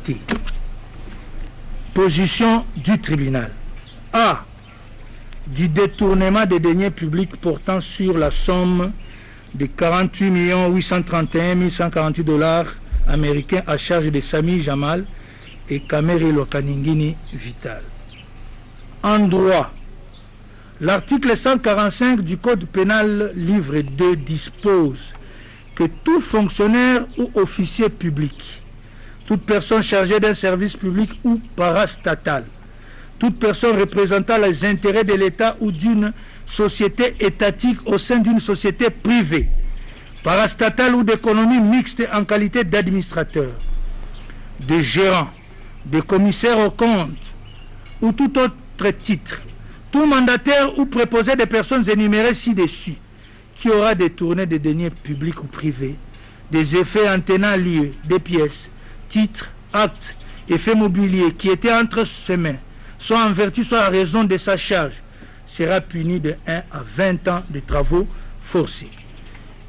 acté. Position du tribunal. A. Du détournement des deniers publics portant sur la somme de 48 831 148 $ américains à charge de Sami Jamal et Kamere Lokaningini Vital. En droit, l'article 145 du Code pénal, livre 2, dispose que tout fonctionnaire ou officier public, toute personne chargée d'un service public ou parastatal, toute personne représentant les intérêts de l'État ou d'une société étatique au sein d'une société privée, parastatale ou d'économie mixte en qualité d'administrateur, de gérant, de commissaire aux comptes ou tout autre titre, tout mandataire ou préposé des personnes énumérées ci-dessus, qui aura détourné des deniers publics ou privés, des effets en tenant lieu, des pièces, titres, actes, effets mobiliers qui étaient entre ses mains, soit en vertu, soit en raison de sa charge, sera puni de 1 à 20 ans de travaux forcés.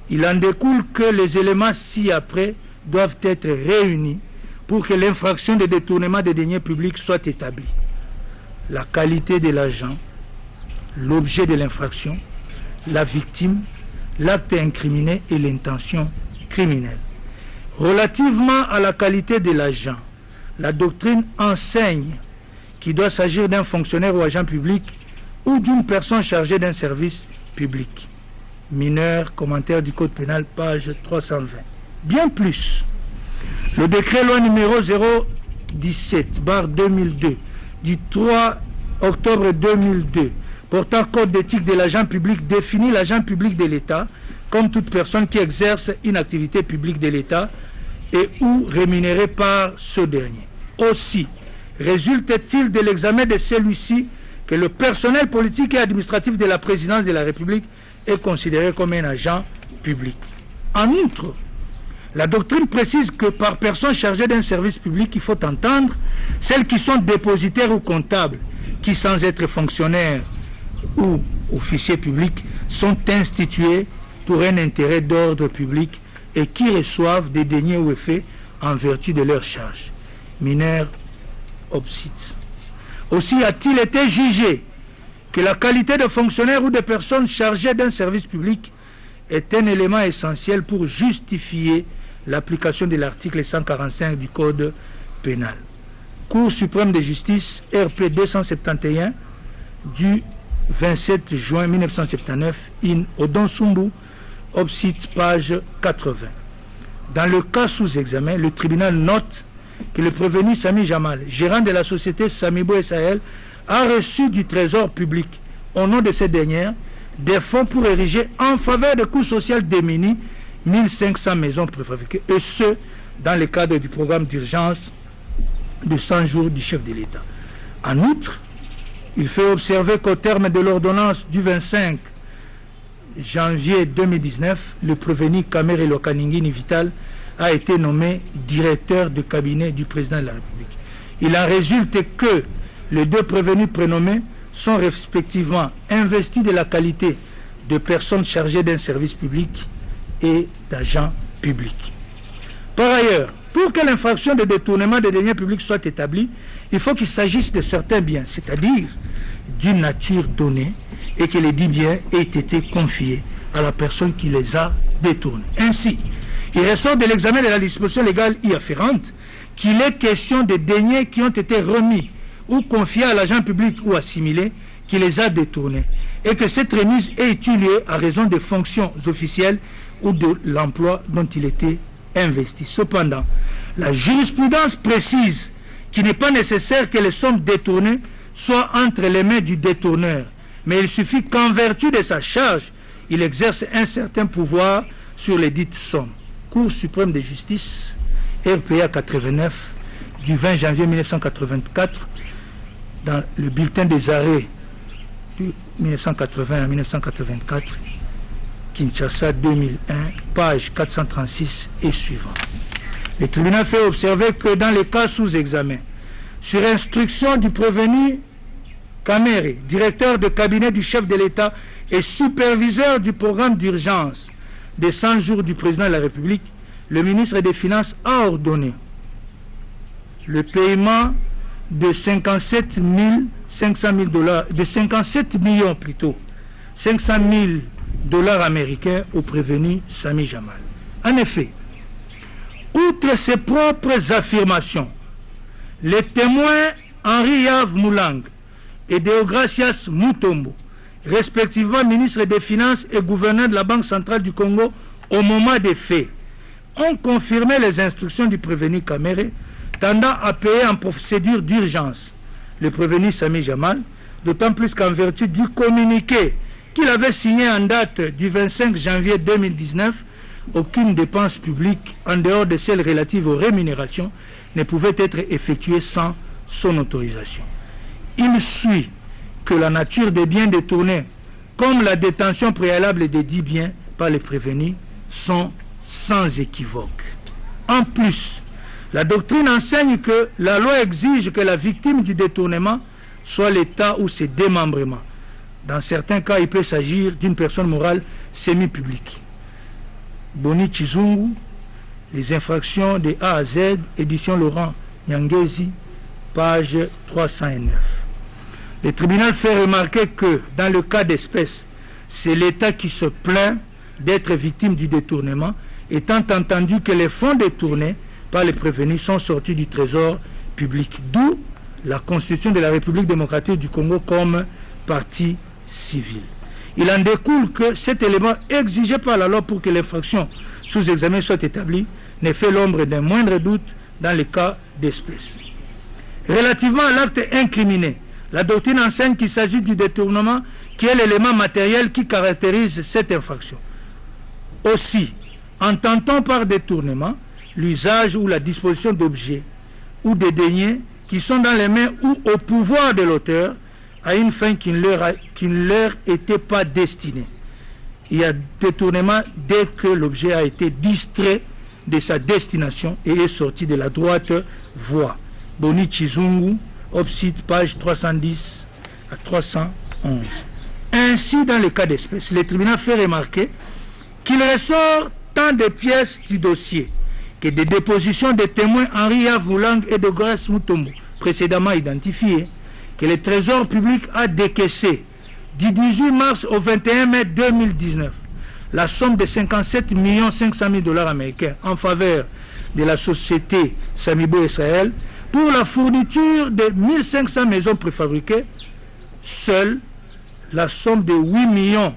Il en découle que les éléments ci-après doivent être réunis pour que l'infraction de détournement des deniers publics soit établie. La qualité de l'agent, l'objet de l'infraction, la victime, l'acte incriminé et l'intention criminelle. Relativement à la qualité de l'agent, la doctrine enseigne qu'il doit s'agir d'un fonctionnaire ou agent public ou d'une personne chargée d'un service public. Mineur, commentaire du Code pénal, page 320. Bien plus, le décret loi numéro 017/2002 du 3 octobre 2002 portant code d'éthique de l'agent public définit l'agent public de l'État comme toute personne qui exerce une activité publique de l'État et ou rémunérée par ce dernier. Aussi, résulte-t-il de l'examen de celui-ci que le personnel politique et administratif de la présidence de la République est considéré comme un agent public. En outre, la doctrine précise que par personne chargée d'un service public, il faut entendre celles qui sont dépositaires ou comptables, qui sans être fonctionnaires ou officiers publics sont institués pour un intérêt d'ordre public et qui reçoivent des deniers ou effets en vertu de leur charge. Mineur obsite. Aussi a-t-il été jugé que la qualité de fonctionnaire ou de personne chargée d'un service public est un élément essentiel pour justifier l'application de l'article 145 du Code pénal. Cour suprême de justice, RP 271 du 27 juin 1979, in Odonsumbu, obsite, page 80. Dans le cas sous examen, le tribunal note que le prévenu Sami Jamal, gérant de la société Samibo Sahel, a reçu du trésor public, au nom de cette dernière, des fonds pour ériger en faveur des coûts sociaux démunis 1500 maisons préfabriquées, et ce, dans le cadre du programme d'urgence de 100 jours du chef de l'État. En outre, il fait observer qu'au terme de l'ordonnance du 25 janvier 2019, le prévenu Kamere Lokaningini Vital a été nommé directeur de cabinet du président de la République. Il en résulte que les deux prévenus prénommés sont respectivement investis de la qualité de personnes chargées d'un service public et d'agents publics. Par ailleurs, pour que l'infraction de détournement des deniers publics soit établie, il faut qu'il s'agisse de certains biens, c'est-à-dire d'une nature donnée, et que les dits biens aient été confiés à la personne qui les a détournés. Ainsi, il ressort de l'examen de la disposition légale y afférente qu'il est question de deniers qui ont été remis ou confiés à l'agent public ou assimilés qui les a détournés, et que cette remise ait eu lieu à raison des fonctions officielles ou de l'emploi dont il était investi. Cependant, la jurisprudence précise qu'il n'est pas nécessaire que les sommes détournées soient entre les mains du détourneur, mais il suffit qu'en vertu de sa charge, il exerce un certain pouvoir sur les dites sommes. Cour suprême de justice, RPA 89, du 20 janvier 1984, dans le bulletin des arrêts de 1980 à 1984, Kinshasa 2001, page 436 et suivant. Le tribunal fait observer que dans les cas sous examen, sur instruction du prévenu Kamere, directeur de cabinet du chef de l'État et superviseur du programme d'urgence des 100 jours du président de la République, le ministre des Finances a ordonné le paiement de 57 500 000 dollars, de 57 millions plutôt, 500 000 dollars américains au prévenu Sami Jamal. En effet, outre ses propres affirmations, les témoins Henri Yav Moulang et Deogracias Mutombo, respectivement ministre des Finances et gouverneur de la Banque centrale du Congo au moment des faits, ont confirmé les instructions du prévenu Kamere tendant à payer en procédure d'urgence le prévenu Sami Jamal, d'autant plus qu'en vertu du communiqué qu'il avait signé en date du 25 janvier 2019, aucune dépense publique, en dehors de celles relatives aux rémunérations, ne pouvait être effectuée sans son autorisation. Il suit que la nature des biens détournés, comme la détention préalable des dits biens par les prévenus, sont sans équivoque. En plus, la doctrine enseigne que la loi exige que la victime du détournement soit l'État ou ses démembrements. Dans certains cas, il peut s'agir d'une personne morale semi-publique. Boni Chizungu, les infractions de A à Z, édition Laurent Nyangezi, page 309. Le tribunal fait remarquer que, dans le cas d'espèce, c'est l'État qui se plaint d'être victime du détournement, étant entendu que les fonds détournés par les prévenus sont sortis du trésor public, d'où la constitution de la République démocratique du Congo comme partie civile. Il en découle que cet élément exigé par la loi pour que l'infraction sous examen soit établie ne fait l'ombre d'un moindre doute dans le cas d'espèce. Relativement à l'acte incriminé, la doctrine enseigne qu'il s'agit du détournement qui est l'élément matériel qui caractérise cette infraction. Aussi, entend-on par détournement l'usage ou la disposition d'objets ou de deniers qui sont dans les mains ou au pouvoir de l'auteur à une fin qui ne leur était pas destinée. Il y a détournement dès que l'objet a été distrait de sa destination et est sorti de la droite voie. Boni Chizungu, Opsite, page 310 à 311. Ainsi, dans le cas d'espèce, le tribunal fait remarquer qu'il ressort tant de pièces du dossier que des dépositions des témoins Henri Yav Moulang et de Grace Mutombo, précédemment identifiés, que le Trésor public a décaissé du 18 mars au 21 mai 2019 la somme de 57 500 000 dollars américains en faveur de la société Samibo Israël pour la fourniture de 1500 maisons préfabriquées. Seule la somme de 8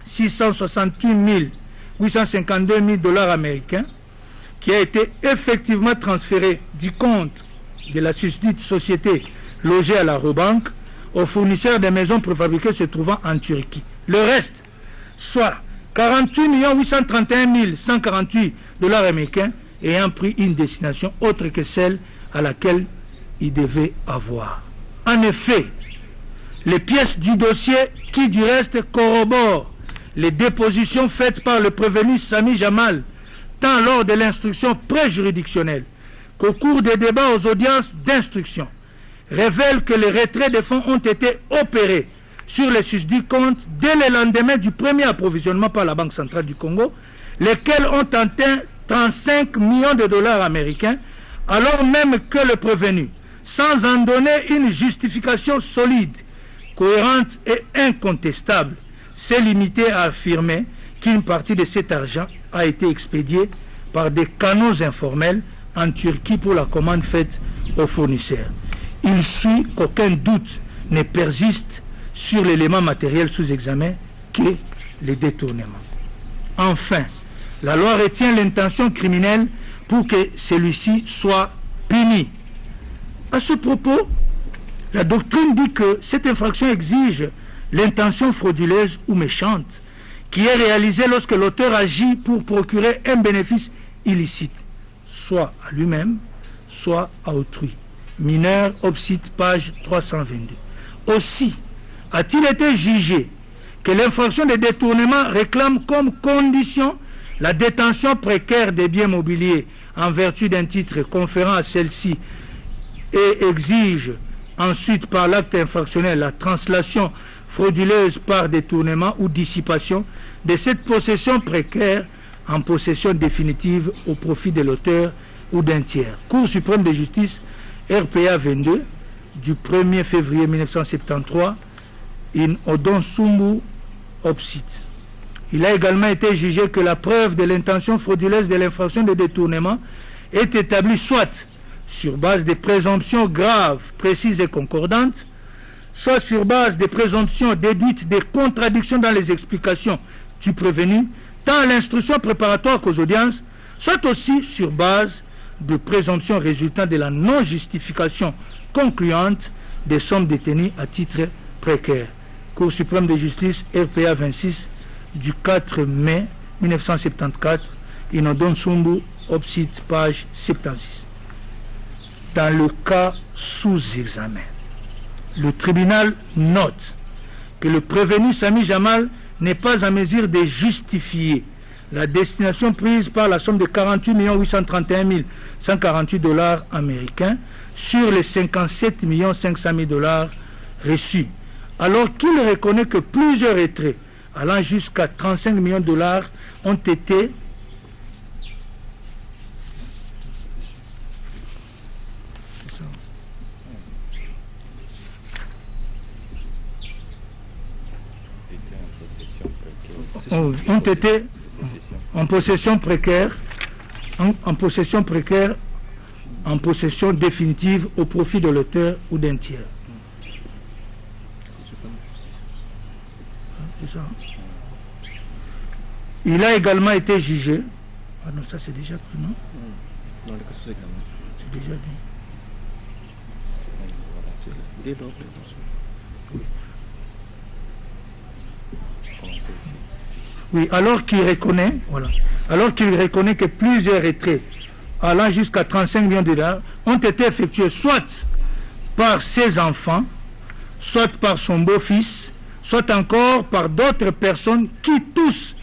668 852 000 dollars américains qui a été effectivement transférée du compte de la susdite société logée à la Robank aux fournisseurs des maisons préfabriquées se trouvant en Turquie. Le reste, soit 48 831 148 dollars américains, ayant pris une destination autre que celle à laquelle il devait avoir. En effet, les pièces du dossier qui du reste corroborent les dépositions faites par le prévenu Sami Jamal, tant lors de l'instruction préjuridictionnelle qu'au cours des débats aux audiences d'instruction, révèlent que les retraits de fonds ont été opérés sur les susdits comptes dès le lendemain du premier approvisionnement par la Banque centrale du Congo, lesquels ont atteint 35 millions de dollars américains, alors même que le prévenu, sans en donner une justification solide, cohérente et incontestable, s'est limité à affirmer qu'une partie de cet argent a été expédiée par des canaux informels en Turquie pour la commande faite aux fournisseurs. Il suit qu'aucun doute ne persiste sur l'élément matériel sous examen qu'est le détournement. Enfin, la loi retient l'intention criminelle pour que celui-ci soit puni. À ce propos, la doctrine dit que cette infraction exige l'intention frauduleuse ou méchante qui est réalisée lorsque l'auteur agit pour procurer un bénéfice illicite, soit à lui-même, soit à autrui. Mineur, Opsite, page 322. Aussi, a-t-il été jugé que l'infraction de détournement réclame comme condition la détention précaire des biens mobiliers en vertu d'un titre conférant à celle-ci et exige ensuite par l'acte infractionnel la translation frauduleuse par détournement ou dissipation de cette possession précaire en possession définitive au profit de l'auteur ou d'un tiers. Cour suprême de justice, RPA 22, du 1er février 1973, in Odonsumbu Opsit. Il a également été jugé que la preuve de l'intention frauduleuse de l'infraction de détournement est établie soit sur base des présomptions graves, précises et concordantes, soit sur base des présomptions déduites des contradictions dans les explications du prévenu, tant à l'instruction préparatoire qu'aux audiences, soit aussi sur base de présomptions résultant de la non-justification concluante des sommes détenues à titre précaire. Cour suprême de justice, RPA 26, du 4 mai 1974, Inodon Sumbu, Opsit, page 76. Dans le cas sous examen, le tribunal note que le prévenu Sami Jamal n'est pas en mesure de justifier la destination prise par la somme de 48 831 148 $ américains sur les 57 500 000 $ reçus, alors qu'il reconnaît que plusieurs retraits allant jusqu'à 35 millions de $ ont été en possession précaire, en possession définitive au profit de l'auteur ou d'un tiers. Il a également été jugé. Ah non, ça c'est déjà pris, non? Non, c'est déjà dit. Oui, alors qu'il reconnaît que plusieurs retraits allant jusqu'à 35 millions de $ ont été effectués soit par ses enfants, soit par son beau-fils, soit encore par d'autres personnes qui tous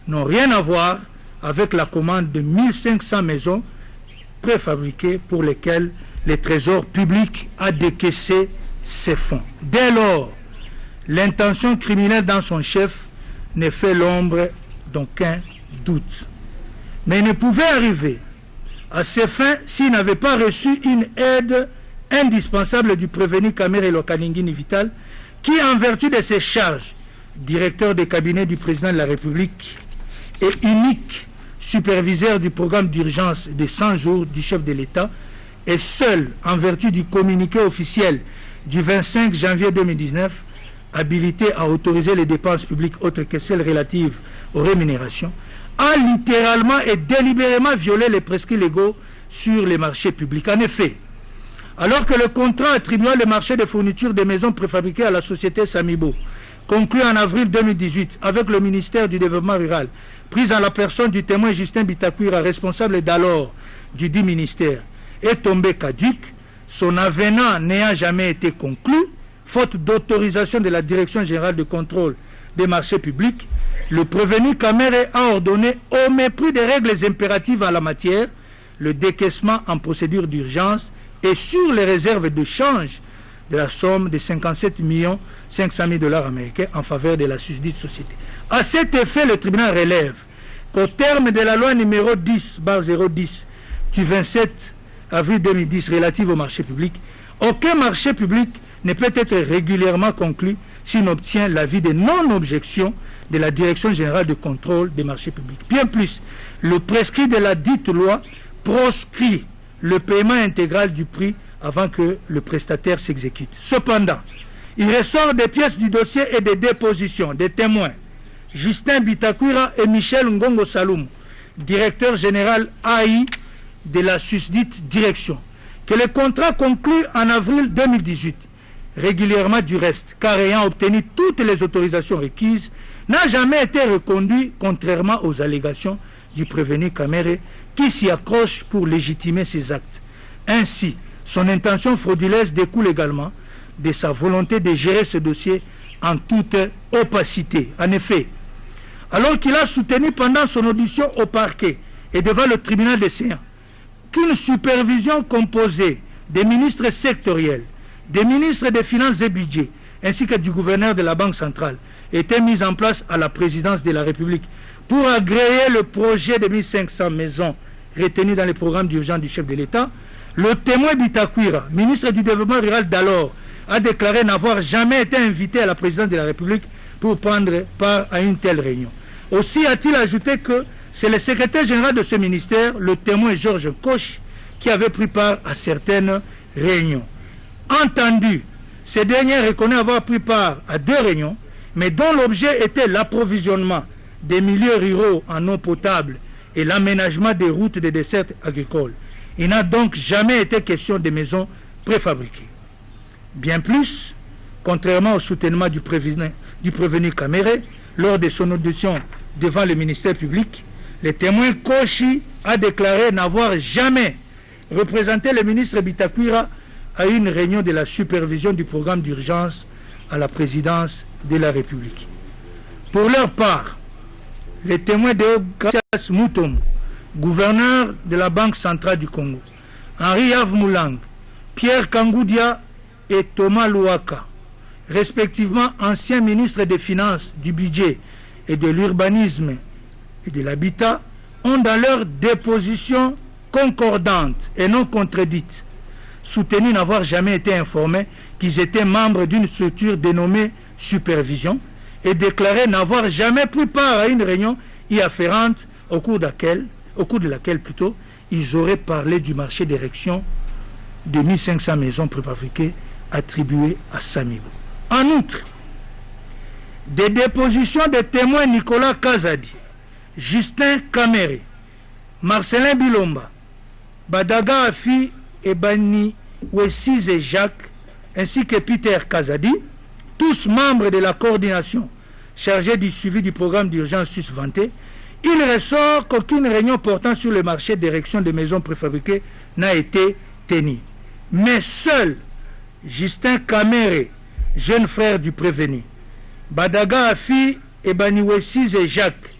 n'ont rien à voir avec la commande de 1500 maisons préfabriquées pour lesquelles le Trésor public a décaissé ses fonds. Dès lors, l'intention criminelle dans son chef ne fait l'ombre d'aucun doute. Mais il ne pouvait arriver à ces fins s'il n'avait pas reçu une aide indispensable du prévenu Kamere Lokaningini Vital, qui, en vertu de ses charges, directeur des cabinets du président de la République et unique superviseur du programme d'urgence des 100 jours du chef de l'État, est seul, en vertu du communiqué officiel du 25 janvier 2019, habilité à autoriser les dépenses publiques autres que celles relatives aux rémunérations, a littéralement et délibérément violé les prescrits légaux sur les marchés publics. En effet, alors que le contrat attribuant le marché de fourniture des maisons préfabriquées à la société Samibo, conclu en avril 2018 avec le ministère du Développement rural, pris en la personne du témoin Justin Bitakwira, responsable d'alors du dit ministère, est tombé caduc, son avenant n'ayant jamais été conclu, faute d'autorisation de la Direction générale de contrôle des marchés publics, le prévenu Kamere a ordonné, au mépris des règles impératives en la matière, le décaissement en procédure d'urgence et sur les réserves de change de la somme de 57 500 000 $ américains en faveur de la susdite société. À cet effet, le tribunal relève qu'au terme de la loi numéro 10/010 du 27 avril 2010 relative au marché public, aucun marché public ne peut être régulièrement conclu s'il obtient l'avis de non-objection de la Direction générale de contrôle des marchés publics. Bien plus, le prescrit de la dite loi proscrit le paiement intégral du prix avant que le prestataire s'exécute. Cependant, il ressort des pièces du dossier et des dépositions des témoins Justin Bitakwira et Michel Ngongo Saloum, directeur général AI de la susdite direction, que le contrat conclu en avril 2018, régulièrement du reste, car ayant obtenu toutes les autorisations requises, n'a jamais été reconduit, contrairement aux allégations du prévenu Kamere, qui s'y accroche pour légitimer ses actes. Ainsi, son intention frauduleuse découle également de sa volonté de gérer ce dossier en toute opacité. En effet, alors qu'il a soutenu pendant son audition au parquet et devant le tribunal des séances qu'une supervision composée des ministres sectoriels, des ministres des Finances et Budget, ainsi que du gouverneur de la Banque centrale, était mise en place à la présidence de la République pour agréer le projet de 1500 maisons retenus dans les programmes d'urgence du chef de l'État. Le témoin Bitakwira, ministre du Développement rural d'alors, a déclaré n'avoir jamais été invité à la présidence de la République pour prendre part à une telle réunion. Aussi a-t-il ajouté que c'est le secrétaire général de ce ministère, le témoin Georges Koch, qui avait pris part à certaines réunions. Entendu, ce dernier reconnaît avoir pris part à 2 réunions, mais dont l'objet était l'approvisionnement des milieux ruraux en eau potable et l'aménagement des routes de dessertes agricoles. Il n'a donc jamais été question de maisons préfabriquées. Bien plus, contrairement au soutènement du prévenu Kamere, lors de son audition devant le ministère public, le témoin Kochi a déclaré n'avoir jamais représenté le ministre Bitakwira à une réunion de la supervision du programme d'urgence à la présidence de la République. Pour leur part, les témoins de Gracias Mutombo, gouverneur de la Banque centrale du Congo, Henri Yves Moulang, Pierre Kangoudia et Thomas Louaka, respectivement anciens ministres des Finances, du Budget et de l'Urbanisme et de l'Habitat, ont dans leur déposition concordante et non contredite soutenu n'avoir jamais été informés qu'ils étaient membres d'une structure dénommée Supervision et déclaré n'avoir jamais pris part à une réunion y afférente au cours de laquelle ils auraient parlé du marché d'érection de 1500 maisons préfabriquées attribuées à Samigo. En outre, des dépositions de témoins Nicolas Kazadi, Justin Kamere, Marcelin Bilomba, Badaga Afi et Bani Wessize Jacques, ainsi que Peter Kazadi, tous membres de la coordination chargée du suivi du programme d'urgence susvanté, il ressort qu'aucune réunion portant sur le marché d'érection de maisons préfabriquées n'a été tenue. Mais seul Justin Kamere, jeune frère du prévenu, Badaga Afi et Bani Wessize Jacques,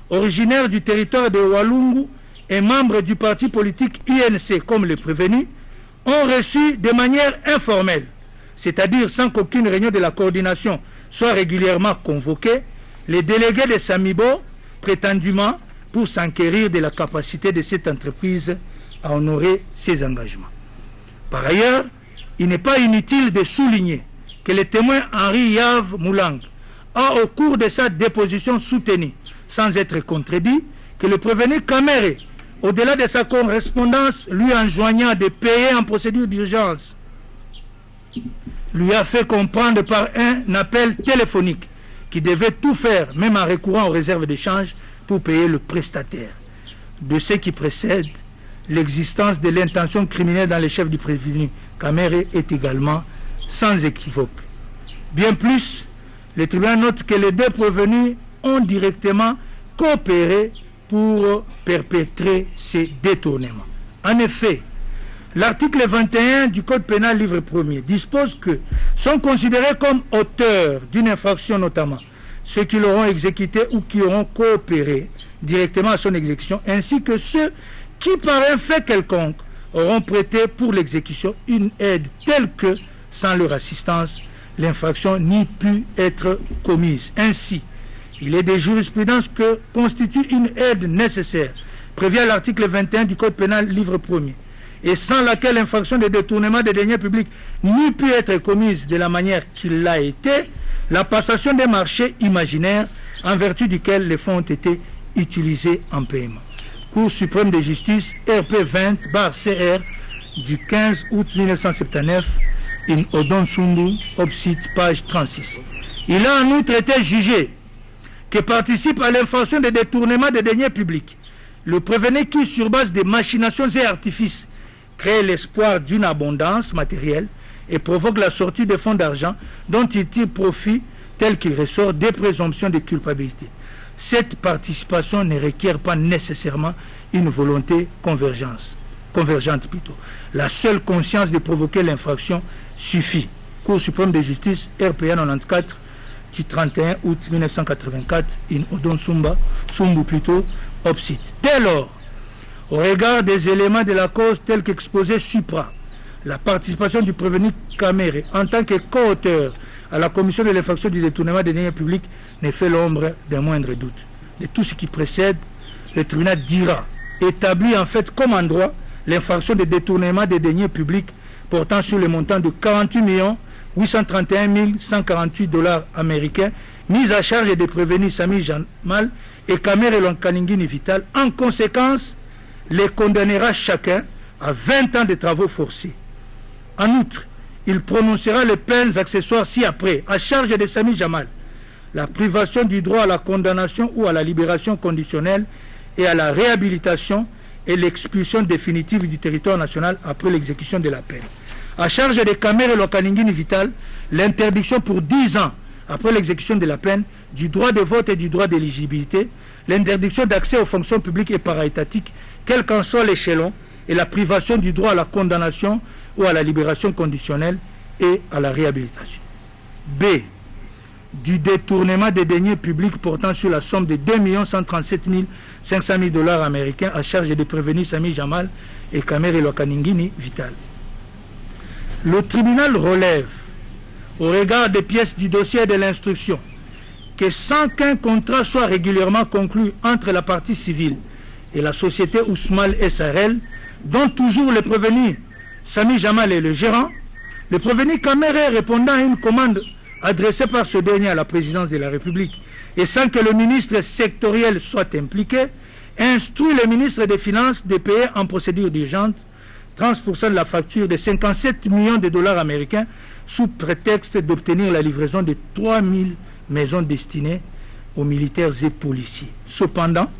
originaire du territoire de Walungu et membre du parti politique INC comme le prévenu, ont reçu de manière informelle, c'est-à-dire sans qu'aucune réunion de la coordination soit régulièrement convoquée, les délégués de Samibo, prétendument pour s'enquérir de la capacité de cette entreprise à honorer ses engagements. Par ailleurs, il n'est pas inutile de souligner que le témoin Henri Yves Moulang a au cours de sa déposition soutenu, sans être contredit, que le prévenu Kamere, au-delà de sa correspondance lui enjoignant de payer en procédure d'urgence, lui a fait comprendre par un appel téléphonique qu'il devait tout faire, même en recourant aux réserves d'échange, pour payer le prestataire. De ce qui précède, l'existence de l'intention criminelle dans les chefs du prévenu Kamere est également sans équivoque. Bien plus, le tribunal note que les 2 prévenus ont directement coopéré pour perpétrer ces détournements. En effet, l'article 21 du Code pénal livre 1er dispose que sont considérés comme auteurs d'une infraction notamment ceux qui l'auront exécuté ou qui auront coopéré directement à son exécution, ainsi que ceux qui par un fait quelconque auront prêté pour l'exécution une aide telle que, sans leur assistance, l'infraction n'y pu être commise. Ainsi, il est des jurisprudences que constitue une aide nécessaire, prévue à l'article 21 du Code pénal livre 1er, et sans laquelle l'infraction de détournement des deniers publics n'y pu être commise de la manière qu'il l'a été, la passation des marchés imaginaires en vertu duquel les fonds ont été utilisés en paiement. Cour suprême de justice RP 20/CR du 15 août 1979, in Odon Sundu, Opsit, page 36. Il a en outre été jugé que participe à l'infraction de détournement des deniers publics le prévenu qui, sur base de machinations et artifices, crée l'espoir d'une abondance matérielle et provoque la sortie de fonds d'argent dont il tire profit tel qu'il ressort des présomptions de culpabilité. Cette participation ne requiert pas nécessairement une volonté convergente. La seule conscience de provoquer l'infraction suffit. Cour suprême de justice, RPA 94, du 31 août 1984, in Odon Sumbu plutôt, Opsit. Dès lors, au regard des éléments de la cause tels qu'exposés supra, la participation du prévenu Kamere en tant que co-auteur à la commission de l'infraction du détournement des deniers publics ne fait l'ombre d'un moindre doute. De tout ce qui précède, le tribunal dira établit en fait comme en droit l'infraction de détournement des deniers publics portant sur le montant de 48 831 148 $ américains mis à charge des prévenus Sami Jamal et Kamer Elonkaningini Vital. En conséquence, les condamnera chacun à 20 ans de travaux forcés. En outre, il prononcera les peines accessoires ci-après, à charge de Sami Jamal, la privation du droit à la condamnation ou à la libération conditionnelle et à la réhabilitation et l'expulsion définitive du territoire national après l'exécution de la peine. À charge de Kamer Elonkaningini Vital, l'interdiction pour 10 ans après l'exécution de la peine du droit de vote et du droit d'éligibilité, l'interdiction d'accès aux fonctions publiques et para-étatiques, quel qu'en soit l'échelon, et la privation du droit à la condamnation ou à la libération conditionnelle et à la réhabilitation. B. Du détournement des deniers publics portant sur la somme de 2 137 500 $, américains à charge de prévenir Sami Jamal et Kamer Elonkaningini Vital. Le tribunal relève, au regard des pièces du dossier et de l'instruction, que sans qu'un contrat soit régulièrement conclu entre la partie civile et la société Ousmal SRL, dont toujours le prévenu Sami Jamal est le gérant, le prévenu Kamer répondant à une commande adressée par ce dernier à la présidence de la République et sans que le ministre sectoriel soit impliqué, instruit le ministre des Finances de payer en procédure d'urgence 30% de la facture de 57 millions de $ américains sous prétexte d'obtenir la livraison de 3000 maisons destinées aux militaires et policiers. Cependant,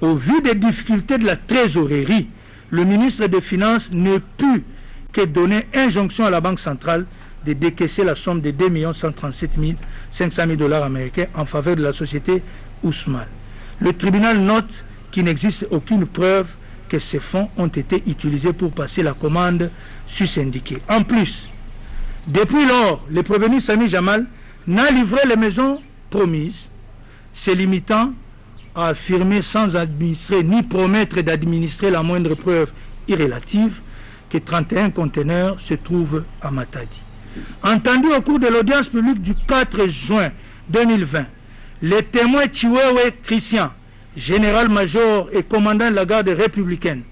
au vu des difficultés de la trésorerie, le ministre des Finances ne put que donner injonction à la Banque centrale de décaisser la somme de 2 137 500 $, américains en faveur de la société Ousmal. Le tribunal note qu'il n'existe aucune preuve que ces fonds ont été utilisés pour passer la commande sus-indiquée. En plus, depuis lors, le prévenu Sami Jamal n'a livré les maisons promises, se limitant à affirmer sans administrer ni promettre d'administrer la moindre preuve irrélative que 31 conteneurs se trouvent à Matadi. Entendu au cours de l'audience publique du 4 juin 2020, les témoins Chiwewe Christian, général-major et commandant de la garde républicaine,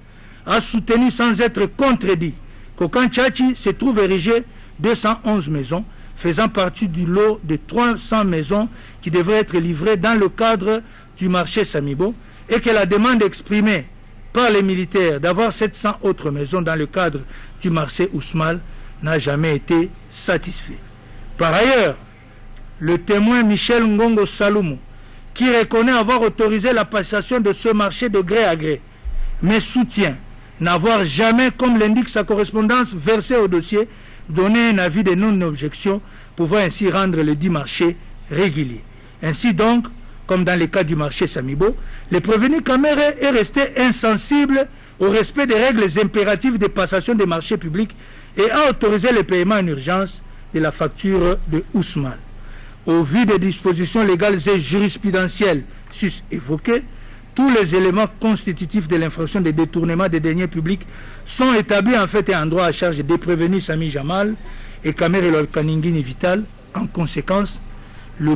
a soutenu sans être contredit qu'au camp Tchachi se trouve érigé 211 maisons, faisant partie du lot de 300 maisons qui devraient être livrées dans le cadre du marché Samibo, et que la demande exprimée par les militaires d'avoir 700 autres maisons dans le cadre du marché Ousmal n'a jamais été satisfaite. Par ailleurs, le témoin Michel Ngongo Saloumou, qui reconnaît avoir autorisé la passation de ce marché de gré à gré, mais soutient n'avoir jamais, comme l'indique sa correspondance versée au dossier, donné un avis de non-objection, pouvant ainsi rendre le dit marché régulier. Ainsi donc, comme dans le cas du marché Samibo, le prévenu Kamer est resté insensible au respect des règles impératives de passation des marchés publics et a autorisé le paiement en urgence de la facture de Ousmal. Au vu des dispositions légales et jurisprudentielles sus-évoquées, tous les éléments constitutifs de l'infraction de détournement des deniers publics sont établis en fait et en droit à charge des prévenus Sami Jamal et Kamer Elonkaningini Vital. En conséquence, le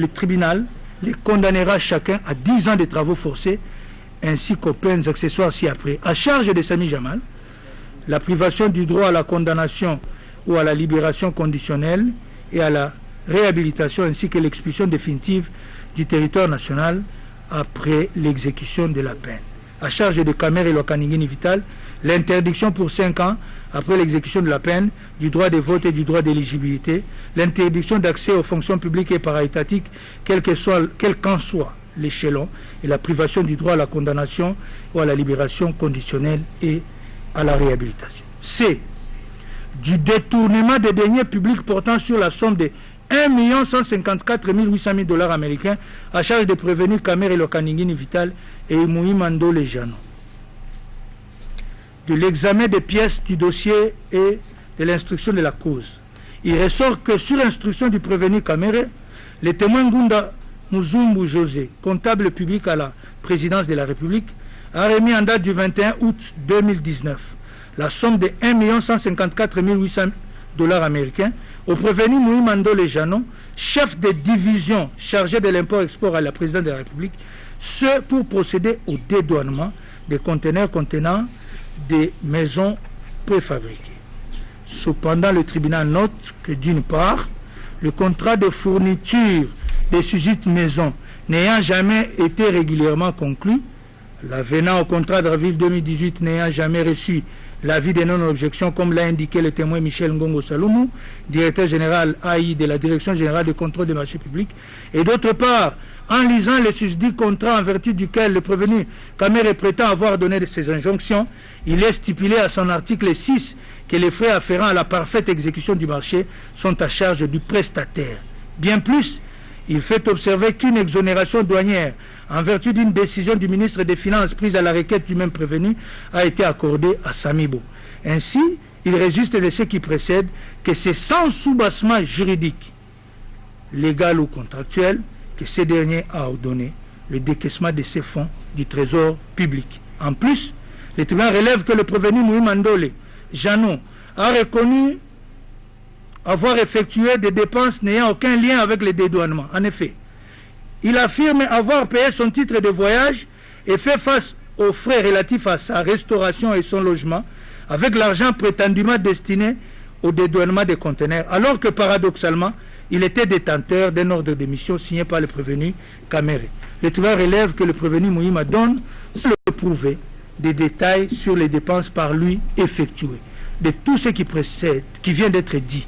tribunal les condamnera chacun à 10 ans de travaux forcés ainsi qu'aux peines accessoires ci-après. À charge de Sami Jamal, la privation du droit à la condamnation ou à la libération conditionnelle et à la réhabilitation ainsi que l'expulsion définitive du territoire national après l'exécution de la peine. À charge de Kamer Elonkaningini Vital, l'interdiction pour 5 ans après l'exécution de la peine du droit de vote et du droit d'éligibilité, l'interdiction d'accès aux fonctions publiques et para-étatiques, quel qu'en soit l'échelon, et la privation du droit à la condamnation ou à la libération conditionnelle et à la réhabilitation. C. Du détournement des deniers publics portant sur la somme de 1 154 800 $, américains à charge de prévenus Kamer Elonkaningini Vital et Imui Mando Lejano. De l'examen des pièces du dossier et de l'instruction de la cause, il ressort que sur instruction du prévenu Kamer, le témoin Ngunda Muzumbu José, comptable public à la présidence de la République, a remis en date du 21 août 2019 la somme de 1 154 800 $ américains au prévenu Imui Mando Lejano, chef de division chargé de l'import-export à la présidence de la République, ce pour procéder au dédouanement des conteneurs contenant des maisons préfabriquées. Cependant, le tribunal note que d'une part, le contrat de fourniture des susdites maisons n'ayant jamais été régulièrement conclu, l'avenant au contrat d'avril 2018 n'ayant jamais reçu l'avis de non-objection, comme l'a indiqué le témoin Michel Ngongo Saloumou, directeur général AI de la Direction générale de contrôle des marchés publics, et d'autre part, en lisant le susdit contrat en vertu duquel le prévenu Kamere prétend avoir donné de ses injonctions, il est stipulé à son article 6 que les frais afférents à la parfaite exécution du marché sont à charge du prestataire. Bien plus, il fait observer qu'une exonération douanière en vertu d'une décision du ministre des Finances prise à la requête du même prévenu a été accordée à Samibo. Ainsi, il résulte de ce qui précède que c'est sans soubassement juridique, légal ou contractuel, que ce dernier a ordonné le décaissement de ces fonds du trésor public. En plus, le tribunal relève que le prévenu Moui Mandole Janon a reconnu avoir effectué des dépenses n'ayant aucun lien avec le dédouanement. En effet, il affirme avoir payé son titre de voyage et fait face aux frais relatifs à sa restauration et son logement avec l'argent prétendument destiné au dédouanement des conteneurs, alors que paradoxalement, il était détenteur d'un ordre de mission signé par le prévenu Kamere. Le tribunal relève que le prévenu Moïma donne, sans le prouver, des détails sur les dépenses par lui effectuées. De tout ce qui précède, qui vient d'être dit,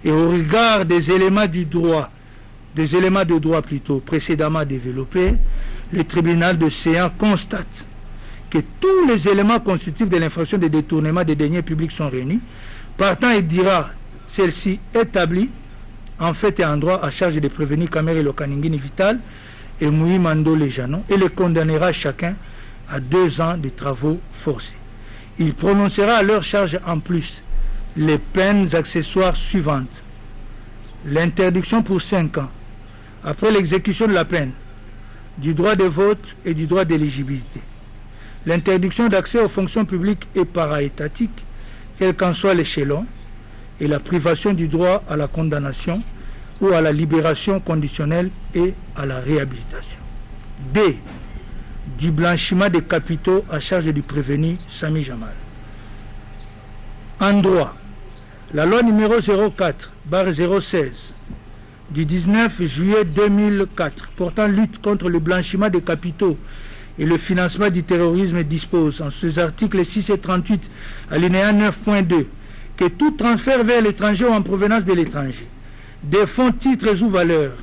et au regard des éléments du droit, des éléments de droit plutôt précédemment développés, le tribunal de Séan constate que tous les éléments constitutifs de l'infraction de détournement des deniers publics sont réunis. Partant, il dira celle-ci établie en fait et en droit à charge des prévenus Kamere Lokaningini Vital et Moui Mandole Janon et les condamnera chacun à 2 ans de travaux forcés. Il prononcera à leur charge en plus les peines accessoires suivantes. L'interdiction pour 5 ans, après l'exécution de la peine, du droit de vote et du droit d'éligibilité. L'interdiction d'accès aux fonctions publiques et para-étatiques, quel qu'en soit l'échelon, et la privation du droit à la condamnation ou à la libération conditionnelle et à la réhabilitation. D. Du blanchiment des capitaux à charge du prévenu Sami Jamal. En droit, la loi numéro 04/016 du 19 juillet 2004 portant lutte contre le blanchiment des capitaux et le financement du terrorisme dispose en ses articles 6 et 38 alinéa 9.2 que tout transfert vers l'étranger ou en provenance de l'étranger des fonds, titres ou valeurs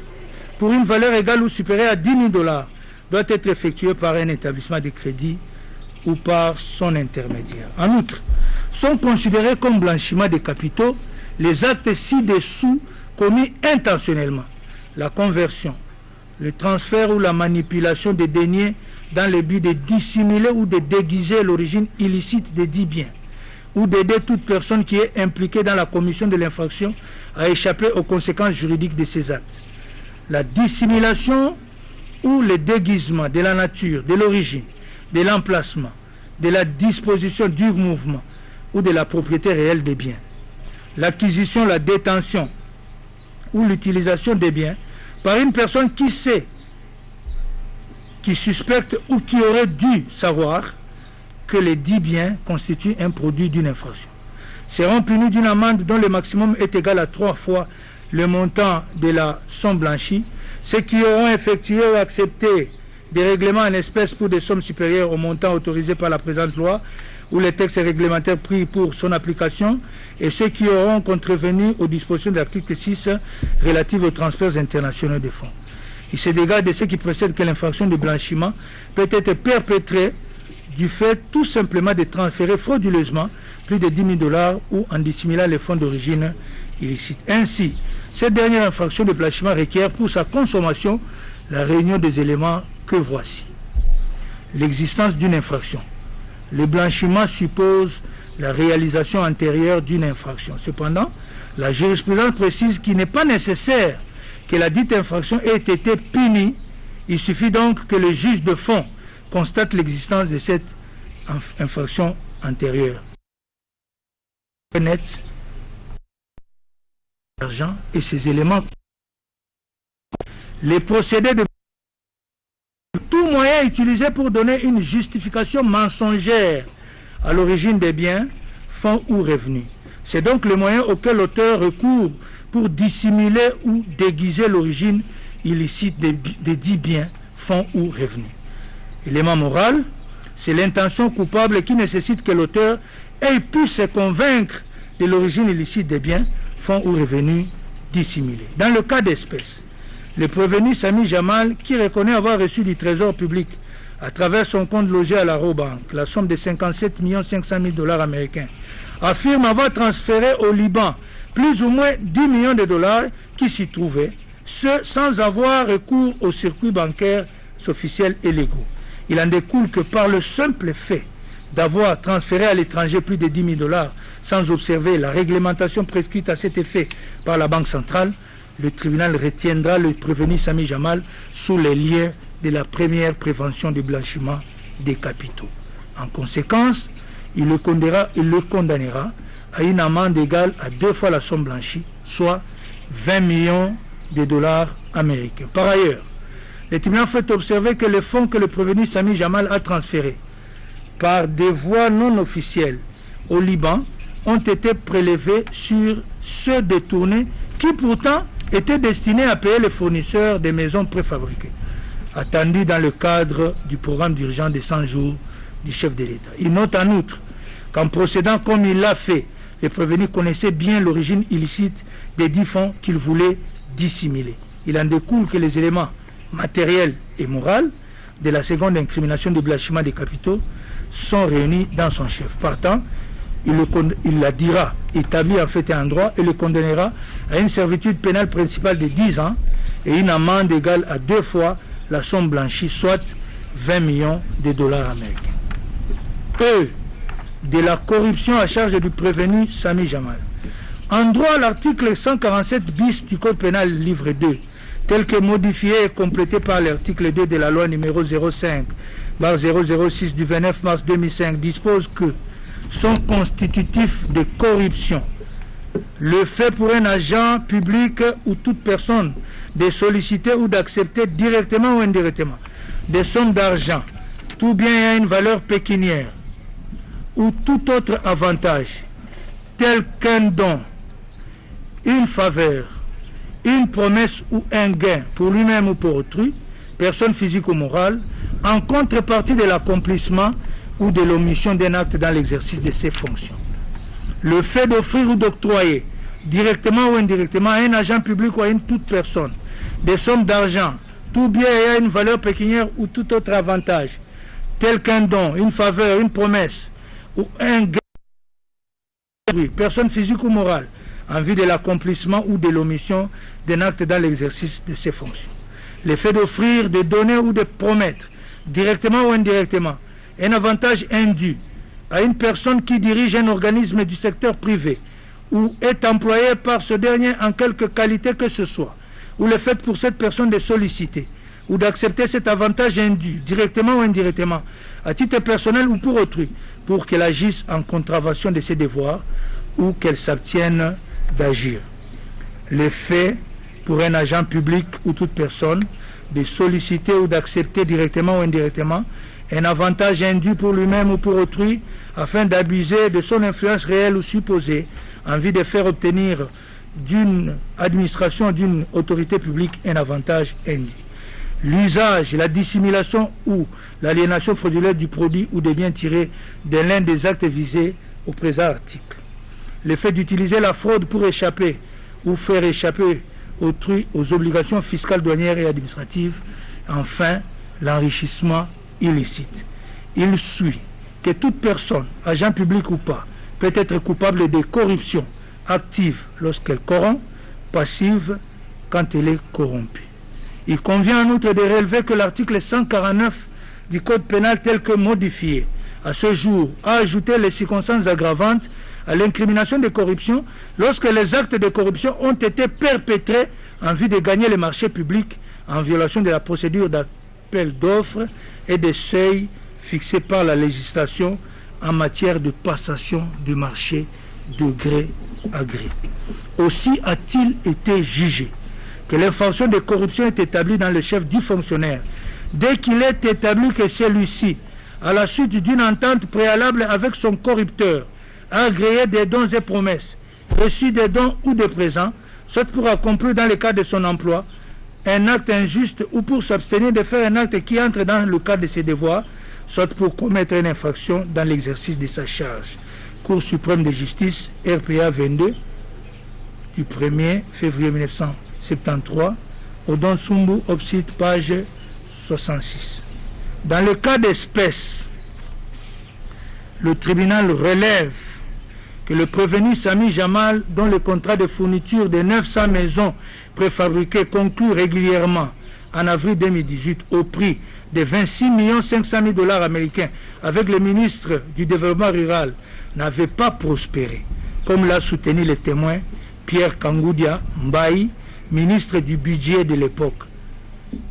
pour une valeur égale ou supérieure à 10 000 $ doit être effectué par un établissement de crédit ou par son intermédiaire. En outre, sont considérés comme blanchiment des capitaux les actes ci-dessous commis intentionnellement: la conversion, le transfert ou la manipulation des deniers dans le but de dissimuler ou de déguiser l'origine illicite des dits biens, ou d'aider toute personne qui est impliquée dans la commission de l'infraction à échapper aux conséquences juridiques de ces actes. La dissimulation ou le déguisement de la nature, de l'origine, de l'emplacement, de la disposition du mouvement ou de la propriété réelle des biens. L'acquisition, la détention ou l'utilisation des biens par une personne qui sait, qui suspecte ou qui aurait dû savoir que les dits biens constituent un produit d'une infraction, seront punis d'une amende dont le maximum est égal à 3 fois le montant de la somme blanchie. Ceux qui auront effectué ou accepté des règlements en espèces pour des sommes supérieures au montant autorisé par la présente loi ou les textes réglementaires pris pour son application, et ceux qui auront contrevenu aux dispositions de l'article 6 relatives aux transferts internationaux de fonds. Il se dégage de ce qui précède que l'infraction de blanchiment peut être perpétrée du fait tout simplement de transférer frauduleusement plus de 10 000 $ ou en dissimulant les fonds d'origine illicite. Ainsi, cette dernière infraction de blanchiment requiert pour sa consommation la réunion des éléments que voici. L'existence d'une infraction. Le blanchiment suppose la réalisation antérieure d'une infraction. Cependant, la jurisprudence précise qu'il n'est pas nécessaire que la dite infraction ait été punie. Il suffit donc que le juge de fond constate l'existence de cette infraction antérieure. Net, l'argent et ses éléments. Les procédés de tout moyen moyen utilisé pour donner une justification mensongère à l'origine des biens, fonds ou revenus. C'est donc le moyen auquel l'auteur recourt pour dissimuler ou déguiser l'origine illicite des dits biens, fonds ou revenus. Élément moral, c'est l'intention coupable qui nécessite que l'auteur ait pu se convaincre de l'origine illicite des biens, fonds ou revenus dissimulés. Dans le cas d'espèce, le prévenu Sami Jamal, qui reconnaît avoir reçu du trésor public à travers son compte logé à la Robank la somme de 57 500 000 $ américains, affirme avoir transféré au Liban plus ou moins 10 millions de dollars qui s'y trouvaient, ce sans avoir recours aux circuits bancaires officiels et légaux. Il en découle que par le simple fait d'avoir transféré à l'étranger plus de 10 000 $ sans observer la réglementation prescrite à cet effet par la Banque centrale, le tribunal retiendra le prévenu Sami Jamal sous les liens de la première prévention du blanchiment des capitaux. En conséquence, il le condamnera à une amende égale à 2 fois la somme blanchie, soit 20 millions de dollars américains. Par ailleurs, le tribunal fait observer que les fonds que le prévenu Sami Jamal a transférés par des voies non officielles au Liban ont été prélevés sur ceux détournés qui pourtant étaient destinés à payer les fournisseurs des maisons préfabriquées, attendus dans le cadre du programme d'urgence de 100 jours du chef de l'État. Il note en outre qu'en procédant comme il l'a fait, le prévenu connaissait bien l'origine illicite des 10 fonds qu'il voulait dissimuler. Il en découle que les éléments matériels et moraux de la seconde incrimination de blanchiment des capitaux sont réunis dans son chef. Partant, il la dira établi en fait et en droit et le condamnera à une servitude pénale principale de 10 ans et une amende égale à 2 fois la somme blanchie, soit 20 millions de dollars américains. De la corruption à charge du prévenu Sami Jamal. En droit, l'article 147 bis du Code pénal livre 2, tel que modifié et complété par l'article 2 de la loi numéro 05/006 du 29 mars 2005, dispose que sont constitutifs de corruption le fait pour un agent public ou toute personne de solliciter ou d'accepter directement ou indirectement des sommes d'argent, tout bien ayant une valeur pécuniaire ou tout autre avantage, tel qu'un don, une faveur, une promesse ou un gain pour lui-même ou pour autrui, personne physique ou morale, en contrepartie de l'accomplissement ou de l'omission d'un acte dans l'exercice de ses fonctions. Le fait d'offrir ou d'octroyer, directement ou indirectement, à un agent public ou à une toute personne, des sommes d'argent, tout bien ayant une valeur pécuniaire ou tout autre avantage, tel qu'un don, une faveur, une promesse, ou un gain, personne physique ou morale, en vue de l'accomplissement ou de l'omission d'un acte dans l'exercice de ses fonctions. Le fait d'offrir, de donner ou de promettre, directement ou indirectement, un avantage indu à une personne qui dirige un organisme du secteur privé ou est employée par ce dernier en quelque qualité que ce soit, ou le fait pour cette personne de solliciter ou d'accepter cet avantage indu, directement ou indirectement, à titre personnel ou pour autrui, pour qu'elle agisse en contravention de ses devoirs ou qu'elle s'abstienne d'agir. Le fait pour un agent public ou toute personne de solliciter ou d'accepter directement ou indirectement un avantage indu pour lui-même ou pour autrui afin d'abuser de son influence réelle ou supposée en vue de faire obtenir d'une administration, d'une autorité publique un avantage indu. L'usage, la dissimulation ou l'aliénation frauduleuse du produit ou des biens tirés de l'un des actes visés au présent article. Le fait d'utiliser la fraude pour échapper ou faire échapper autrui aux obligations fiscales, douanières et administratives. Enfin, l'enrichissement illicite. Il suit que toute personne, agent public ou pas, peut être coupable de corruption active lorsqu'elle corrompt, passive quand elle est corrompue. Il convient en outre de relever que l'article 149 du Code pénal tel que modifié à ce jour a ajouté les circonstances aggravantes à l'incrimination de corruption lorsque les actes de corruption ont été perpétrés en vue de gagner les marchés publics en violation de la procédure d'appel d'offres et des seuils fixés par la législation en matière de passation de marché de gré à gré. Aussi a-t-il été jugé que l'infraction de corruption est établie dans le chef du fonctionnaire dès qu'il est établi que celui-ci, à la suite d'une entente préalable avec son corrupteur, a agréé des dons et promesses, reçu des dons ou des présents, soit pour accomplir dans le cadre de son emploi un acte injuste ou pour s'abstenir de faire un acte qui entre dans le cadre de ses devoirs, soit pour commettre une infraction dans l'exercice de sa charge. Cour suprême de justice, RPA 22, du 1er février 1973, Odon Sumbu, Opsite, page 66. Dans le cas d'espèce, le tribunal relève que le prévenu Sami Jamal, dont le contrat de fourniture de 900 maisons préfabriquées conclu régulièrement en avril 2018 au prix de 26 500 000 $ américains avec le ministre du Développement rural, n'avait pas prospéré, comme l'a soutenu le témoin Pierre Kangoudia Mbaye, ministre du budget de l'époque.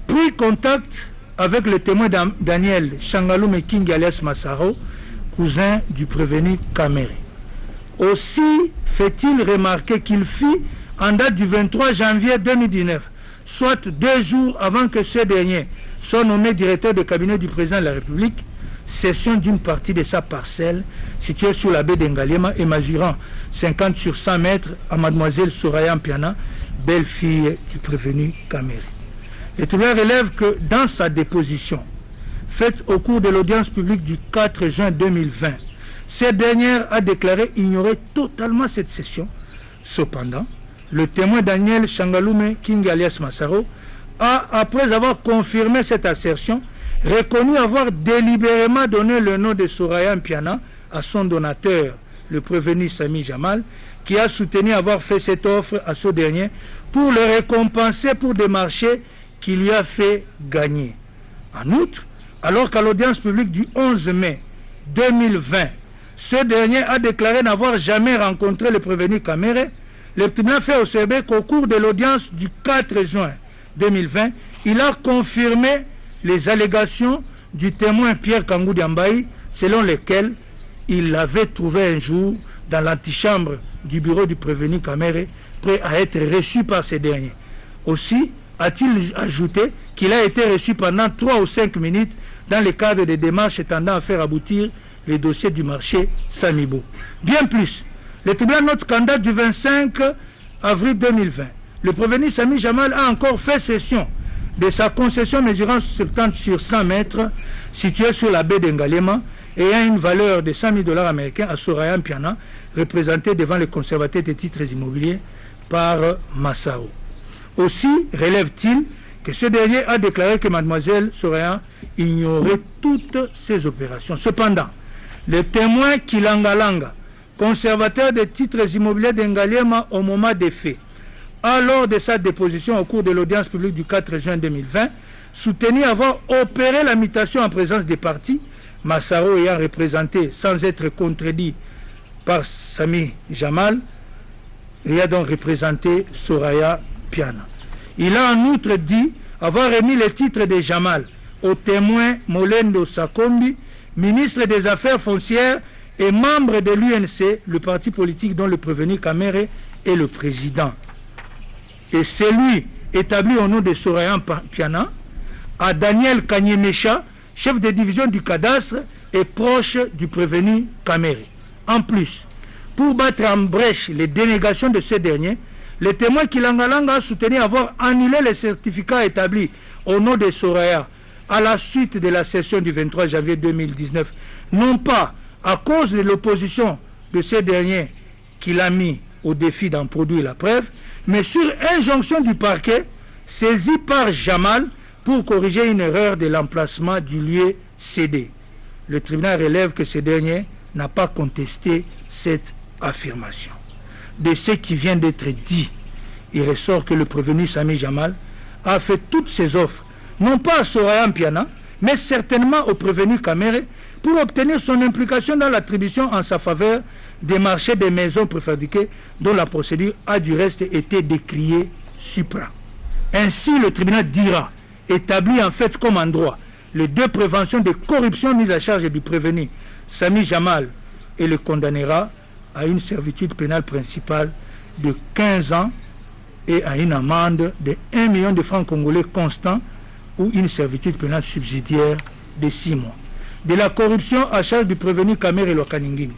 Pris contact avec le témoin Daniel Changaloume King alias Massaro, cousin du prévenu Kamere. Aussi fait-il remarquer qu'il fit, en date du 23 janvier 2019, soit 2 jours avant que ce dernier soit nommé directeur de cabinet du président de la République, cession d'une partie de sa parcelle située sur la baie d'Engaliema et mesurant 50 sur 100 mètres à mademoiselle Soraya Mpiana, belle-fille du prévenu Kamere. Le tribunal relève que dans sa déposition, faite au cours de l'audience publique du 4 juin 2020, cette dernière a déclaré ignorer totalement cette cession. Cependant, le témoin Daniel Changaloume King alias Massaro a, après avoir confirmé cette assertion, reconnu avoir délibérément donné le nom de Soraya Mpiana à son donateur, le prévenu Sami Jamal, qui a soutenu avoir fait cette offre à ce dernier pour le récompenser pour des marchés qu'il lui a fait gagner. En outre, alors qu'à l'audience publique du 11 mai 2020, ce dernier a déclaré n'avoir jamais rencontré le prévenu Kamere, le tribunal fait observer qu'au cours de l'audience du 4 juin 2020, il a confirmé les allégations du témoin Pierre Kangou Mbaye, selon lesquelles il l'avait trouvé un jour dans l'antichambre du bureau du prévenu Kamere, prêt à être reçu par ces derniers. Aussi a-t-il ajouté qu'il a été reçu pendant 3 ou 5 minutes dans le cadre des démarches tendant à faire aboutir les dossiers du marché Samibo. Bien plus, le tribunal note qu'en date du 25 avril 2020, le prévenu Sami Jamal a encore fait cession de sa concession mesurant 70 sur 100 mètres située sur la baie d'Engaliema et ayant une valeur de 100 000 $ américains à Soraya Mpiana, représenté devant le conservateur des titres immobiliers par Massaro. Aussi relève-t-il que ce dernier a déclaré que mademoiselle Soraya ignorait toutes ces opérations. Cependant, le témoin Kilangalanga, conservateur des titres immobiliers d'Engaliema au moment des faits, a lors de sa déposition au cours de l'audience publique du 4 juin 2020, soutenu avoir opéré la mutation en présence des parties, Massaro ayant représenté sans être contredit par Sami Jamal, il a donc représenté Soraya Mpiana. Il a en outre dit avoir remis le titre de Jamal au témoin Molendo Sakombi, ministre des Affaires foncières et membre de l'UNC, le parti politique dont le prévenu Kamere est le président. Et celui établi au nom de Soraya Mpiana à Daniel Kanyemecha, chef de division du cadastre et proche du prévenu Kamere. En plus, pour battre en brèche les dénégations de ce dernier, le témoin Kilangalanga a soutenu avoir annulé les certificats établis au nom de Soraya à la suite de la session du 23 janvier 2019, non pas à cause de l'opposition de ce dernier qu'il a mis au défi d'en produire la preuve, mais sur injonction du parquet saisi par Jamal pour corriger une erreur de l'emplacement du lieu cédé. Le tribunal relève que ce dernier n'a pas contesté cette affirmation. De ce qui vient d'être dit, il ressort que le prévenu Sami Jamal a fait toutes ses offres, non pas à Soraya Mpiana, mais certainement au prévenu Kamere, pour obtenir son implication dans l'attribution en sa faveur des marchés des maisons préfabriquées dont la procédure a du reste été décriée supra. Ainsi, le tribunal dira, établit en fait comme en droit, les 2 préventions de corruption mises à charge du prévenu Sami Jamal et le condamnera à une servitude pénale principale de 15 ans et à une amende de 1 million de francs congolais constants ou une servitude pénale subsidiaire de 6 mois. De la corruption à charge du prévenu Kamere Lokaninging,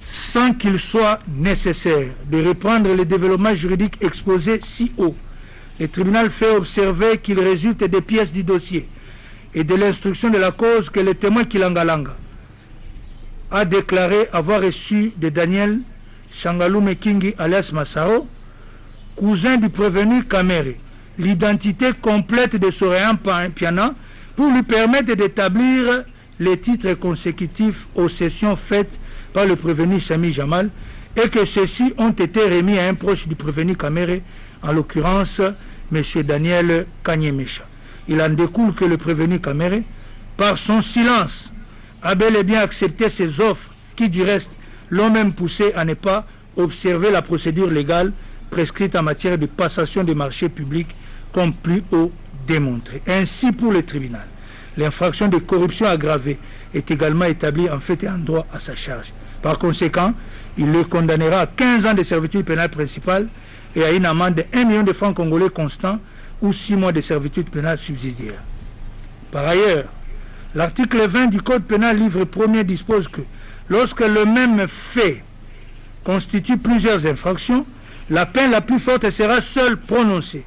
sans qu'il soit nécessaire de reprendre les développements juridiques exposés si haut, le tribunal fait observer qu'il résulte des pièces du dossier et de l'instruction de la cause que le témoin Kilangalanga a déclaré avoir reçu de Daniel Shangalume Kingi alias Massaro, cousin du prévenu Kamere, l'identité complète de Soréan Piana pour lui permettre d'établir les titres consécutifs aux sessions faites par le prévenu Sami Jamal et que ceux-ci ont été remis à un proche du prévenu Kamere, en l'occurrence M. Daniel Kanyemesha. Il en découle que le prévenu Kamere, par son silence, a bel et bien accepté ces offres qui, du reste, l'ont même poussé à ne pas observer la procédure légale prescrite en matière de passation des marchés publics comme plus haut démontré. Ainsi, pour le tribunal, l'infraction de corruption aggravée est également établie en fait et en droit à sa charge. Par conséquent, il le condamnera à 15 ans de servitude pénale principale et à une amende de 1 million de francs congolais constants ou 6 mois de servitude pénale subsidiaire. Par ailleurs, l'article 20 du Code pénal livre 1er dispose que lorsque le même fait constitue plusieurs infractions, la peine la plus forte sera seule prononcée.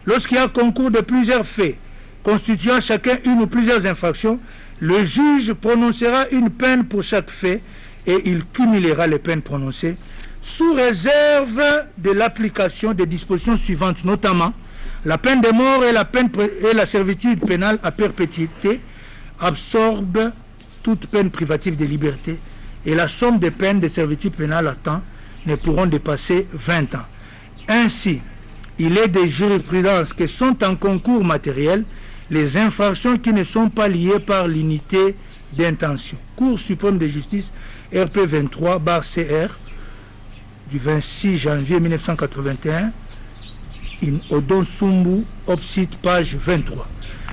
Lorsqu'il y a concours de plusieurs faits constituant chacun une ou plusieurs infractions, le juge prononcera une peine pour chaque fait et il cumulera les peines prononcées sous réserve de l'application des dispositions suivantes, notamment la peine de mort et la servitude pénale à perpétuité absorbent toute peine privative de liberté et la somme des peines de servitude pénale à temps ne pourront dépasser 20 ans. Ainsi, il est des jurisprudences qui sont en concours matériel les infractions qui ne sont pas liées par l'unité d'intention. Cour suprême de justice RP 23/CR du 26 janvier 1981, in Odon Sumbu, Opsite, page 23.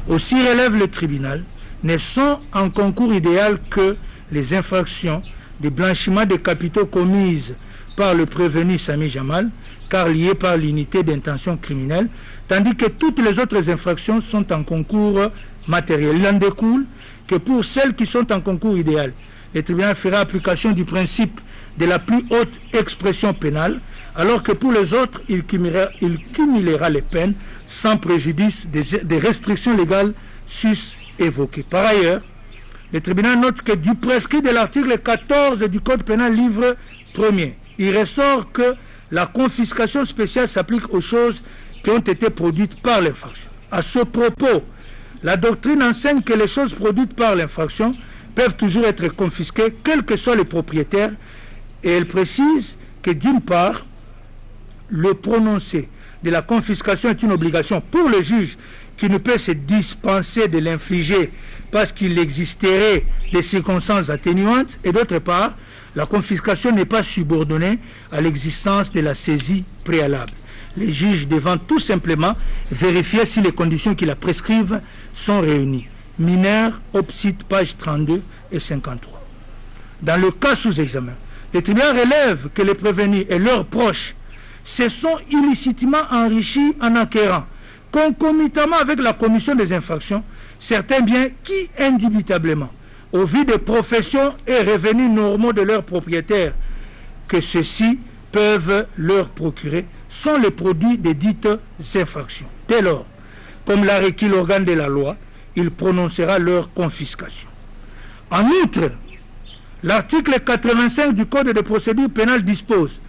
Aussi relève le tribunal, ne sont en concours idéal que les infractions de blanchiment de capitaux commises par le prévenu Sami Jamal, car liées par l'unité d'intention criminelle, tandis que toutes les autres infractions sont en concours matériel. Il en découle que pour celles qui sont en concours idéal, le tribunal fera application du principe de la plus haute expression pénale, alors que pour les autres, il cumulera les peines sans préjudice des restrictions légales sus-évoquées. Par ailleurs, le tribunal note que du prescrit de l'article 14 du Code pénal livre 1er, il ressort que la confiscation spéciale s'applique aux choses qui ont été produites par l'infraction. À ce propos, la doctrine enseigne que les choses produites par l'infraction peuvent toujours être confisquées, quels que soient les propriétaires, et elle précise que d'une part, le prononcé de la confiscation est une obligation pour le juge qui ne peut se dispenser de l'infliger parce qu'il existerait des circonstances atténuantes, et d'autre part, la confiscation n'est pas subordonnée à l'existence de la saisie préalable. Les juges devant tout simplement vérifier si les conditions qui la prescrivent sont réunies. Mineur, Opsite, page 32 et 53. Dans le cas sous examen, le tribunal relève que les prévenus et leurs proches se sont illicitement enrichis en acquérant, concomitamment avec la commission des infractions, certains biens qui, indubitablement, au vu des professions et revenus normaux de leurs propriétaires, que ceux-ci peuvent leur procurer, sont les produits des dites infractions. Dès lors, comme l'a requis l'organe de la loi, il prononcera leur confiscation. En outre, l'article 85 du Code de procédure pénale dispose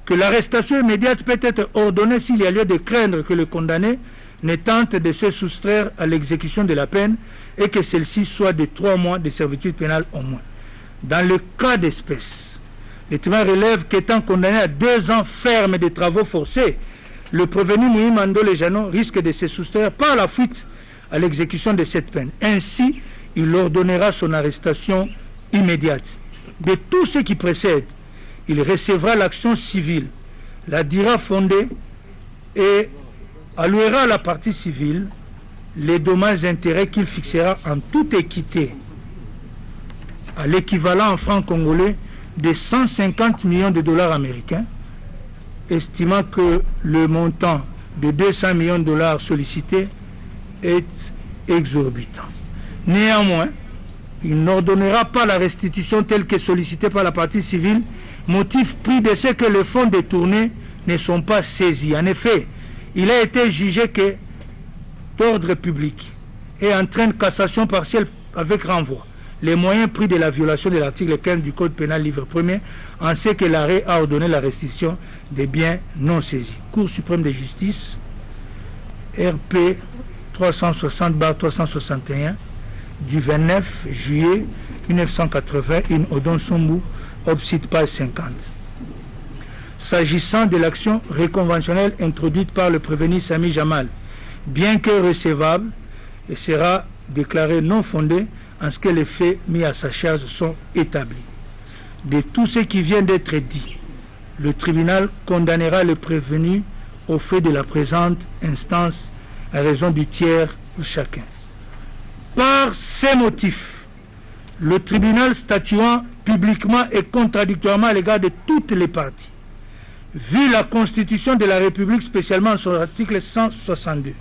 que l'arrestation immédiate peut être ordonnée s'il y a lieu de craindre que le condamné ne tente de se soustraire à l'exécution de la peine et que celle-ci soit de 3 mois de servitude pénale au moins. Dans le cas d'espèce, le tribunal relève qu'étant condamné à 2 ans ferme de travaux forcés, le prévenu Moïmando Lejano risque de se soustraire par la fuite à l'exécution de cette peine. Ainsi, il ordonnera son arrestation immédiate. De tout ce qui précède, il recevra l'action civile, la dira fondée et allouera à la partie civile les dommages et intérêts qu'il fixera en toute équité à l'équivalent en francs congolais de 150 millions de dollars américains, estimant que le montant de 200 millions de dollars sollicités est exorbitant. Néanmoins, il n'ordonnera pas la restitution telle que sollicitée par la partie civile, motif pris de ce que les fonds détournés ne sont pas saisis. En effet, il a été jugé que d'ordre public et entraîne cassation partielle avec renvoi. Les moyens pris de la violation de l'article 15 du Code pénal livre 1er, en ce que l'arrêt a ordonné la restitution des biens non saisis. Cour suprême de justice, RP 360/361 du 29 juillet 1980, in Odon Sombu, obsite page 50. S'agissant de l'action réconventionnelle introduite par le prévenu Sami Jamal, bien que recevable, et sera déclarée non fondée en ce que les faits mis à sa charge sont établis. De tout ce qui vient d'être dit, le tribunal condamnera le prévenu au fait de la présente instance à raison du tiers pour chacun. Par ces motifs, le tribunal statuant publiquement et contradictoirement à l'égard de toutes les parties, vu la Constitution de la République, spécialement en son article 162,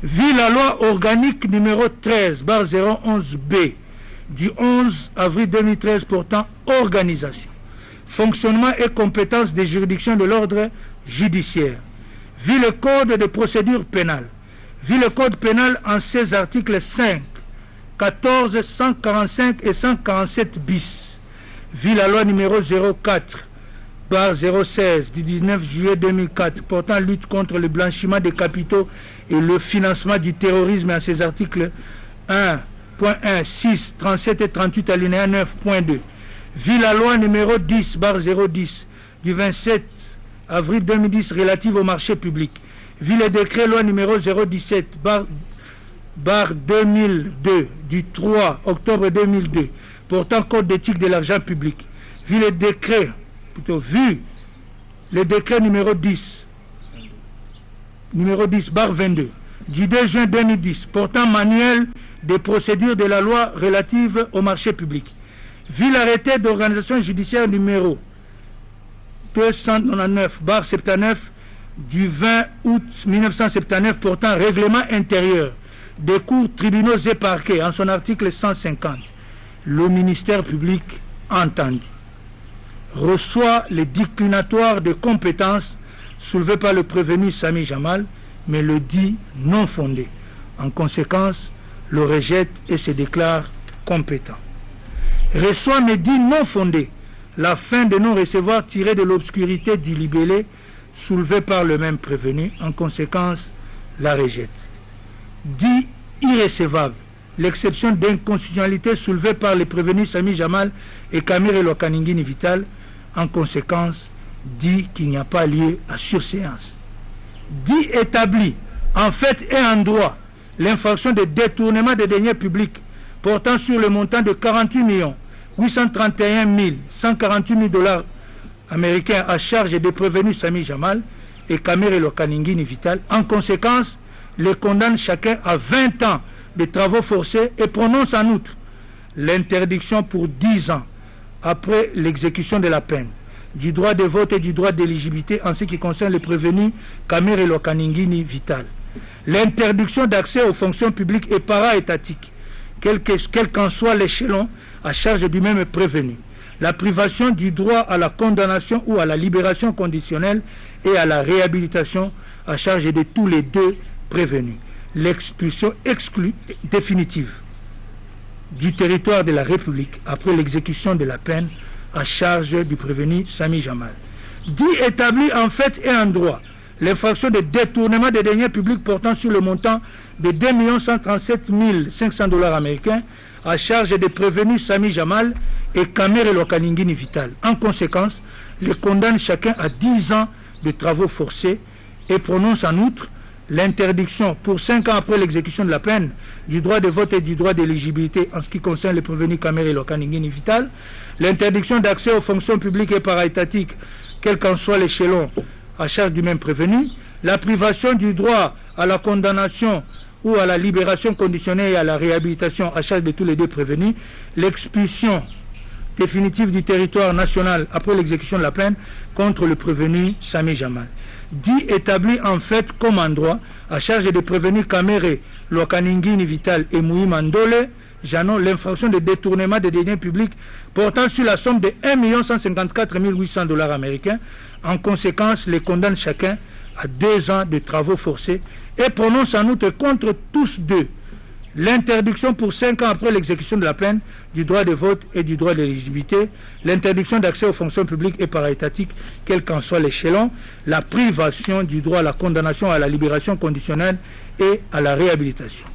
vu la loi organique numéro 13/011B du 11 avril 2013 portant organisation, fonctionnement et compétences des juridictions de l'ordre judiciaire, vu le code de procédure pénale, vu le code pénal en ses articles 5, 14, 145 et 147 bis, vu la loi numéro 04/016 du 19 juillet 2004 portant lutte contre le blanchiment des capitaux et le financement du terrorisme en ses articles 1.1, 6, 37 et 38 alinéa 9.2, vu la loi numéro 10/010 du 27 avril 2010 relative au marché public, vu le décret loi numéro 017/2002 du 3 octobre 2002 portant code d'éthique de l'argent public, vu le décret numéro 10/22 du 2 juin 2010 portant manuel des procédures de la loi relative au marché public, vu l'arrêté d'organisation judiciaire numéro 299/79 du 20 août 1979 portant règlement intérieur des cours, tribunaux et parquets en son article 150, le ministère public entendu reçoit les déclinatoires de compétences soulevées par le prévenu Sami Jamal, mais le dit non fondé. En conséquence, le rejette et se déclare compétent. Reçoit mais dit non fondé la fin de non-recevoir tirée de l'obscurité du libellé soulevé par le même prévenu. En conséquence, la rejette. Dit irrécevable l'exception d'inconstitutionnalité soulevée par les prévenus Sami Jamal et Kamere Lokaningini Vital. En conséquence, dit qu'il n'y a pas lieu à surséance. Dit établi en fait et en droit l'infraction de détournement des deniers publics portant sur le montant de 48 831 148 $ américains à charge des prévenus Sami Jamal et Kamere Lokaningini Vital. En conséquence, les condamne chacun à 20 ans de travaux forcés et prononce en outre l'interdiction pour 10 ans après l'exécution de la peine du droit de vote et du droit d'éligibilité en ce qui concerne les prévenus Kamere Lokaningini Vital. L'interdiction d'accès aux fonctions publiques et para-étatiques, quel qu'en soit l'échelon à charge du même prévenu. La privation du droit à la condamnation ou à la libération conditionnelle et à la réhabilitation à charge de tous les deux prévenus. L'expulsion exclue définitive du territoire de la République après l'exécution de la peine à charge du prévenu Sami Jamal. Dit établi en fait et en droit l'infraction de détournement des deniers publics portant sur le montant de 2 137 500 $ américains à charge des prévenus Sami Jamal et Kamere Lokaningini Vital. En conséquence, les condamne chacun à 10 ans de travaux forcés et prononce en outre l'interdiction pour 5 ans après l'exécution de la peine du droit de vote et du droit d'éligibilité en ce qui concerne les prévenus Kamere Lokaningini Vital, l'interdiction d'accès aux fonctions publiques et para-étatiques, quel qu'en soit l'échelon à charge du même prévenu, la privation du droit à la condamnation ou à la libération conditionnelle et à la réhabilitation à charge de tous les deux prévenus, l'expulsion définitive du territoire national après l'exécution de la peine contre le prévenu Sami Jamal. Dit établi en fait comme en droit à charge de prévenir Kamere, Lokaningini Vital et Moui Mandole Janon l'infraction de détournement des deniers publics portant sur la somme de 1 154 800 $ américains. En conséquence, les condamne chacun à 2 ans de travaux forcés et prononce en outre contre tous deux l'interdiction pour 5 ans après l'exécution de la peine du droit de vote et du droit d'éligibilité, l'interdiction d'accès aux fonctions publiques et para-étatiques, quel qu'en soit l'échelon, la privation du droit à la condamnation à la libération conditionnelle et à la réhabilitation.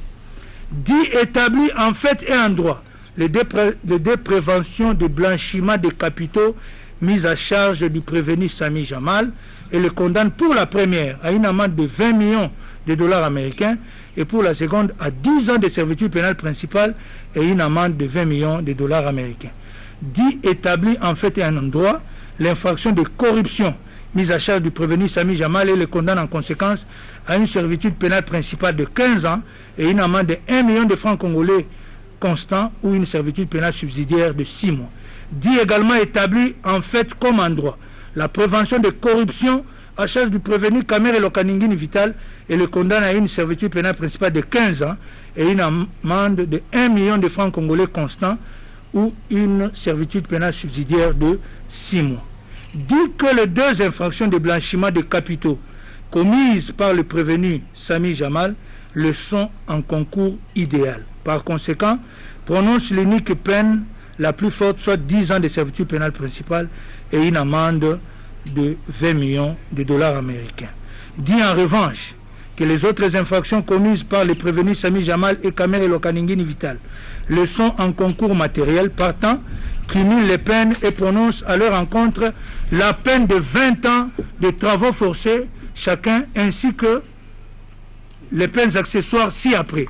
Dit établi en fait et en droit, les deux préventions de blanchiment des capitaux mises à charge du prévenu Sami Jamal et le condamne pour la première à une amende de 20 millions de $ américains et pour la seconde à 10 ans de servitude pénale principale et une amende de 20 millions de $ américains. Dit établi en fait et en droit, l'infraction de corruption mise à charge du prévenu Sami Jamal et le condamne en conséquence à une servitude pénale principale de 15 ans et une amende de 1 million de francs congolais constant ou une servitude pénale subsidiaire de 6 mois. Dit également établi en fait comme en droit, la prévention de corruption à charge du prévenu Kamere Lokaningini Vital et le condamne à une servitude pénale principale de 15 ans et une amende de 1 million de francs congolais constant ou une servitude pénale subsidiaire de 6 mois. Dit que les deux infractions de blanchiment de capitaux commises par le prévenu Sami Jamal le sont en concours idéal. Par conséquent, prononce l'unique peine la plus forte, soit 10 ans de servitude pénale principale et une amende de 20 millions de $ américains. Dit en revanche que les autres infractions commises par les prévenus Sami Jamal et Kamere Lokaningini Vital le sont en concours matériel, partant, cumule les peines et prononce à leur encontre la peine de 20 ans de travaux forcés chacun, ainsi que les peines accessoires ci-après.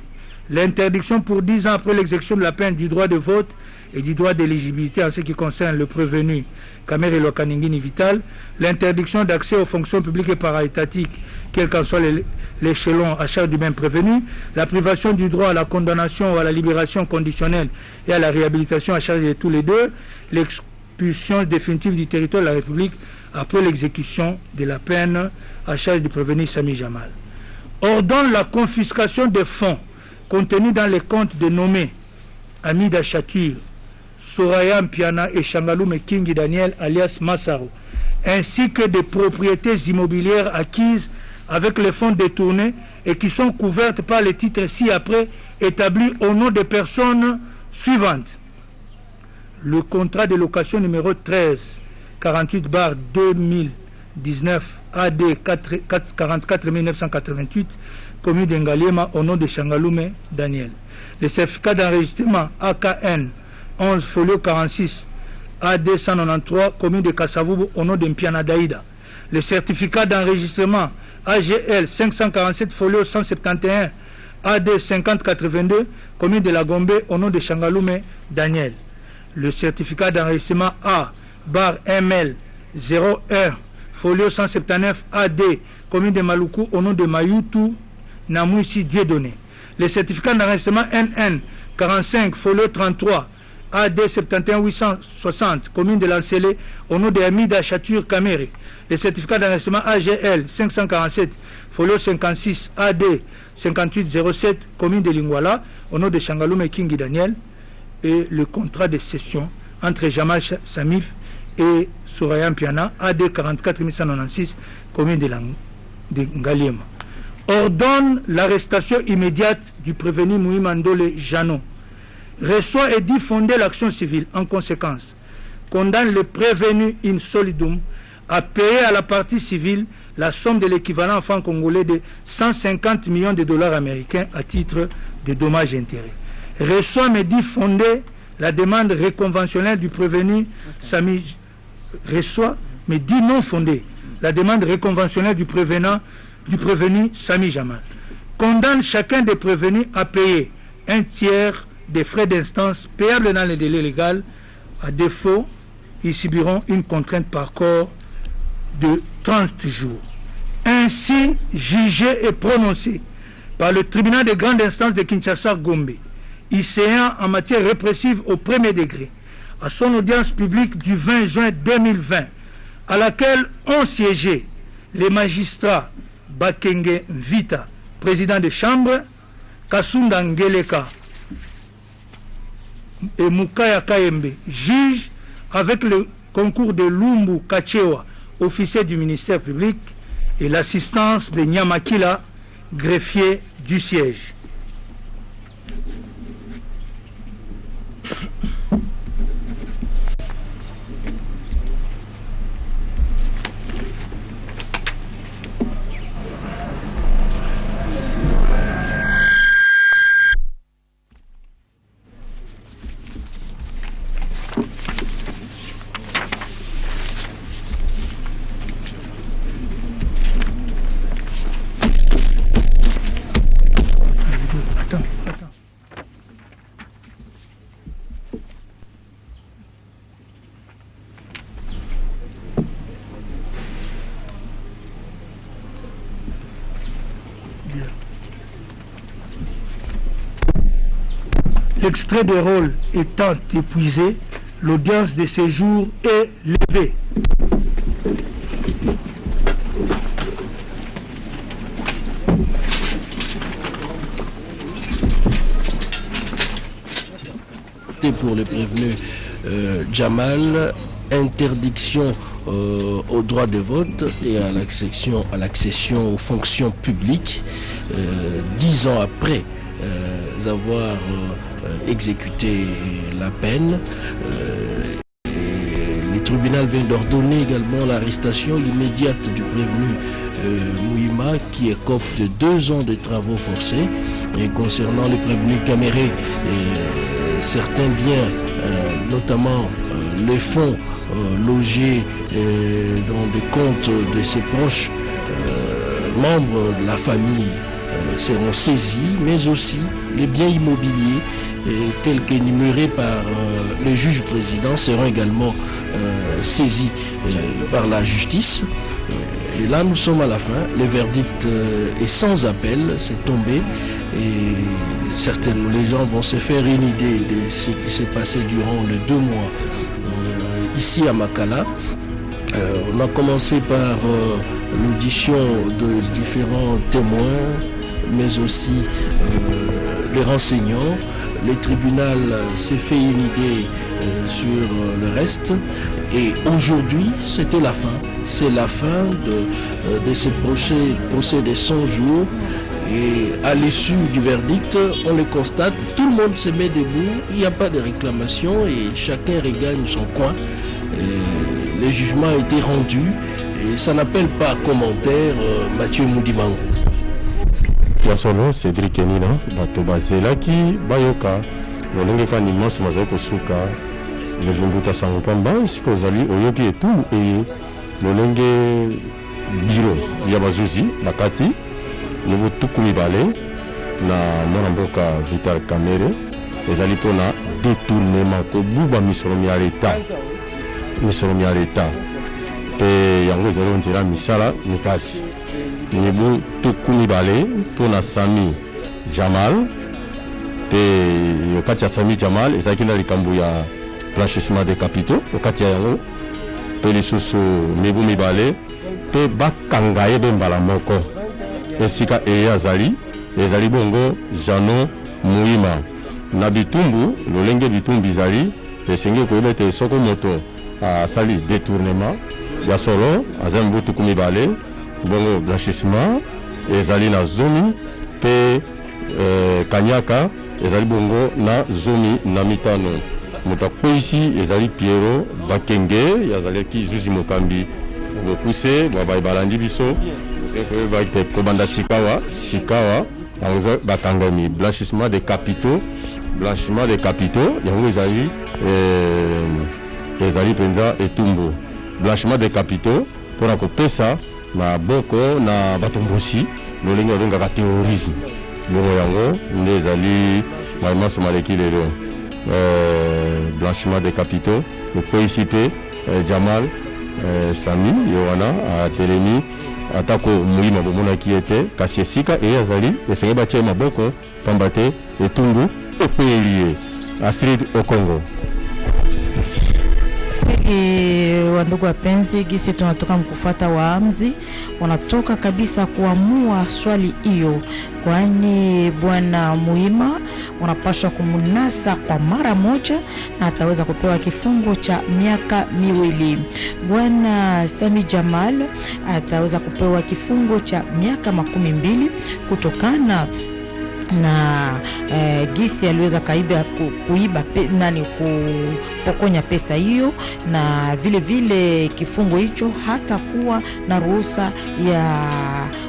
L'interdiction pour 10 ans après l'exécution de la peine du droit de vote et du droit d'éligibilité en ce qui concerne le prévenu Kamere Lokaningini Vital, l'interdiction d'accès aux fonctions publiques et para-étatiques, quel qu'en soit l'échelon à charge du même prévenu, la privation du droit à la condamnation ou à la libération conditionnelle et à la réhabilitation à charge de tous les deux, l'expulsion définitive du territoire de la République après l'exécution de la peine à charge du prévenu Sami Jamal. Ordonne la confiscation des fonds contenus dans les comptes de nommés Amida Chatur, Soraya Mpiana et Shangalume Kingi Daniel alias Massaro, ainsi que des propriétés immobilières acquises avec les fonds détournés et qui sont couvertes par les titres ci-après établis au nom des personnes suivantes. Le contrat de location numéro 1348/2019 AD 44 988 commune d'Engaliema au nom de Shangalume Daniel. Le certificat d'enregistrement AKN 11 folio 46 AD 193 commune de Kassavubu au nom de Mpiana Daïda. Le certificat d'enregistrement AGL 547 folio 171 AD 5082 commune de La Gombe au nom de Shangalume Daniel. Le certificat d'enregistrement A/ML 01 folio 179 AD commune de Maluku au nom de Mayutu Namouissi Dieudonné. Le certificat d'enregistrement NN 45 folio 33 AD 71 860 commune de Lancélé au nom de Amida Chatur Kamere. Le certificat d'enregistrement AGL 547 folio 56 AD 5807 commune de Lingwala au nom de Shangalume Kingi Daniel, et le contrat de cession entre Jamal Samif et Soraya Mpiana AD 44 196 commune de Ngaliema. Ordonne l'arrestation immédiate du prévenu Moui Mandole Janon. Reçoit et dit fonder l'action civile. En conséquence, condamne le prévenu in solidum à payer à la partie civile la somme de l'équivalent en francs congolais de 150 millions de $ américains à titre de dommages et intérêts. Reçoit mais dit fonder la demande réconventionnelle du prévenu Sami. Reçoit mais dit non fondée la demande réconventionnelle du prévenu Sami Jamal. Condamne chacun des prévenus à payer un tiers des frais d'instance payables dans les délais légaux. À défaut, ils subiront une contrainte par corps de 30 jours. Ainsi jugé et prononcé par le tribunal de grande instance de Kinshasa-Gombe, ICA en matière répressive au premier degré, à son audience publique du 20 juin 2020, à laquelle ont siégé les magistrats Bakenge Vita président de chambre, Kasunda Ngeleka et Mukaya Kaembe, juge, avec le concours de Lumbu Kachewa, officier du ministère public, et l'assistance de Nyamakila, greffier du siège. L'extrait des rôles étant épuisé, l'audience de séjour est levée. Pour le prévenu Jamal, interdiction au droit de vote et à l'accession aux fonctions publiques 10 ans après avoir exécuté la peine. Le tribunal vient d'ordonner également l'arrestation immédiate du prévenu Mouima, qui écope de 2 ans de travaux forcés. Et concernant le prévenu Caméré, certains biens, notamment les fonds logés dans des comptes de ses proches membres de la famille seront saisis, mais aussi les biens immobiliers tels qu'énumérés par le juge président seront également saisis par la justice. Et là, nous sommes à la fin. Le verdict est sans appel, c'est tombé. Et certainement, les gens vont se faire une idée de ce qui s'est passé durant les 2 mois ici à Makala. On a commencé par l'audition de différents témoins, mais aussi les renseignants. Le tribunal s'est fait une idée sur le reste. Et aujourd'hui, c'était la fin. C'est la fin de ce procès de 100 jours. Et à l'issue du verdict, on le constate, tout le monde se met debout, il n'y a pas de réclamation et chacun regagne son coin. Et le jugement a été rendu et ça n'appelle pas commentaire Mathieu Moudimango. Yasolo Cédric Kenina, bato bazelaki bayoka lolenge kandi nyonso mazali kosuka levumbuta sango pamba siko ozali oyoki etu eye lolenge biro ya bazuzi bakati lobo tuku mibale na mwana mboka Vital Kamerhe ezali mpona détournement kobuba misolomi ya leta mpe yango ezali onzela misala mikasi mibu tuku mibale mpona Sami Jamal mpe okati ya Sami Jamal ezalaki na likambo ya blanchissement de capitaux okati ya yango mpe lisusu mibu mibale mpe bakanga ye mpe mbala moko esika ezali bongo Jano Mouima na bitumbu lolenge bitumbu ezali esengi koyeba ete soko moto asali détournement ya solo azali mbutuku mibale bongo blanchissement ezali na zomi mpe kanyaka ezali bongo na zomi na mitano moto akweyisi ezali Piero Bakenge yazalaki Zuzi Mokambi bokuse balandi biso kobanda sikawa bakangami blanchissement de capitaux yango ezali penza etumbu blanchiment de capitaux mpona kopesa na boko na batombosi lolenge babengaka terrorisme bongo yango nde ezali maso maleki lelo blanchiment de capitaux ekweyisi mpe Jamal Sami ye wana atelemi atako Mouima bomonaki ete kasi esika eye azali esenge batie maboko pamba te etumbu ekweyeli ye Astrid Okongo. wandugu wapenzi, gisi tunatoka mkufuata waamzi wanatoka kabisa kuamua swali hiyo, kwani bwana Muhima wanapaswa kumunasa kwa mara moja na ataweza kupewa kifungo cha miaka 2. Bwana Sami Jamal ataweza kupewa kifungo cha miaka 12 kutokana na gisi aliweza kuiba kupokonya pesa hiyo, na vile vile kifungo hicho hata kuwa na ruhusa ya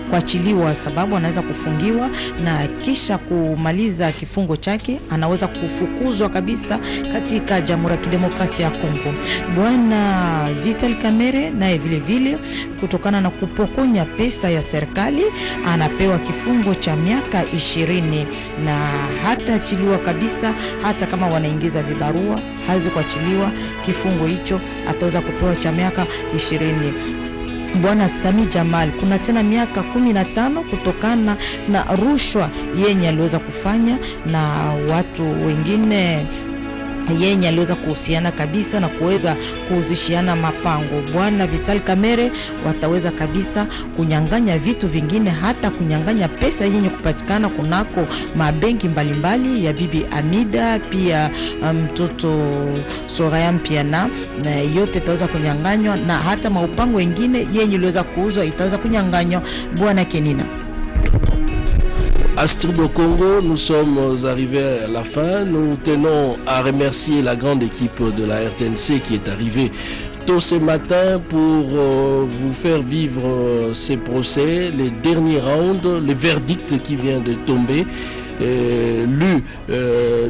kuachiliwa, sababu anaweza kufungiwa na kisha kumaliza kifungo chake anaweza kufukuzwa kabisa katika Jamhuri ya Kidemokrasia ya Kongo. Bwana Vital Kamerhe naye vile vile kutokana na kupokonya pesa ya serikali anapewa kifungo cha miaka 20 na hata achiliwa kabisa, hata kama wanaingiza vibarua hawezi kuachiliwa. Kifungo hicho ataweza kupewa cha miaka 20. Bwana Sami Jamal kuna tena miaka 15 kutokana na rushwa yenye aliweza kufanya na watu wengine yenye aliweza kuhusiana kabisa na kuweza kuuzishiana mapango. Bwana Vital Kamerhe wataweza kabisa kunyang'anya vitu vingine, hata kunyang'anya pesa yenye kupatikana kunako mabenki mbalimbali ya bibi Amida, pia mtoto Soraya Mpiana, na yote itaweza kunyang'anywa, na hata maupango wengine yenye iliweza kuuzwa itaweza kunyang'anywa. Bwana Kenina. Astrid au Congo, nous sommes arrivés à la fin. Nous tenons à remercier la grande équipe de la RTNC qui est arrivée tôt ce matin pour vous faire vivre ces procès, les derniers rounds, le verdict qui vient de tomber. Lu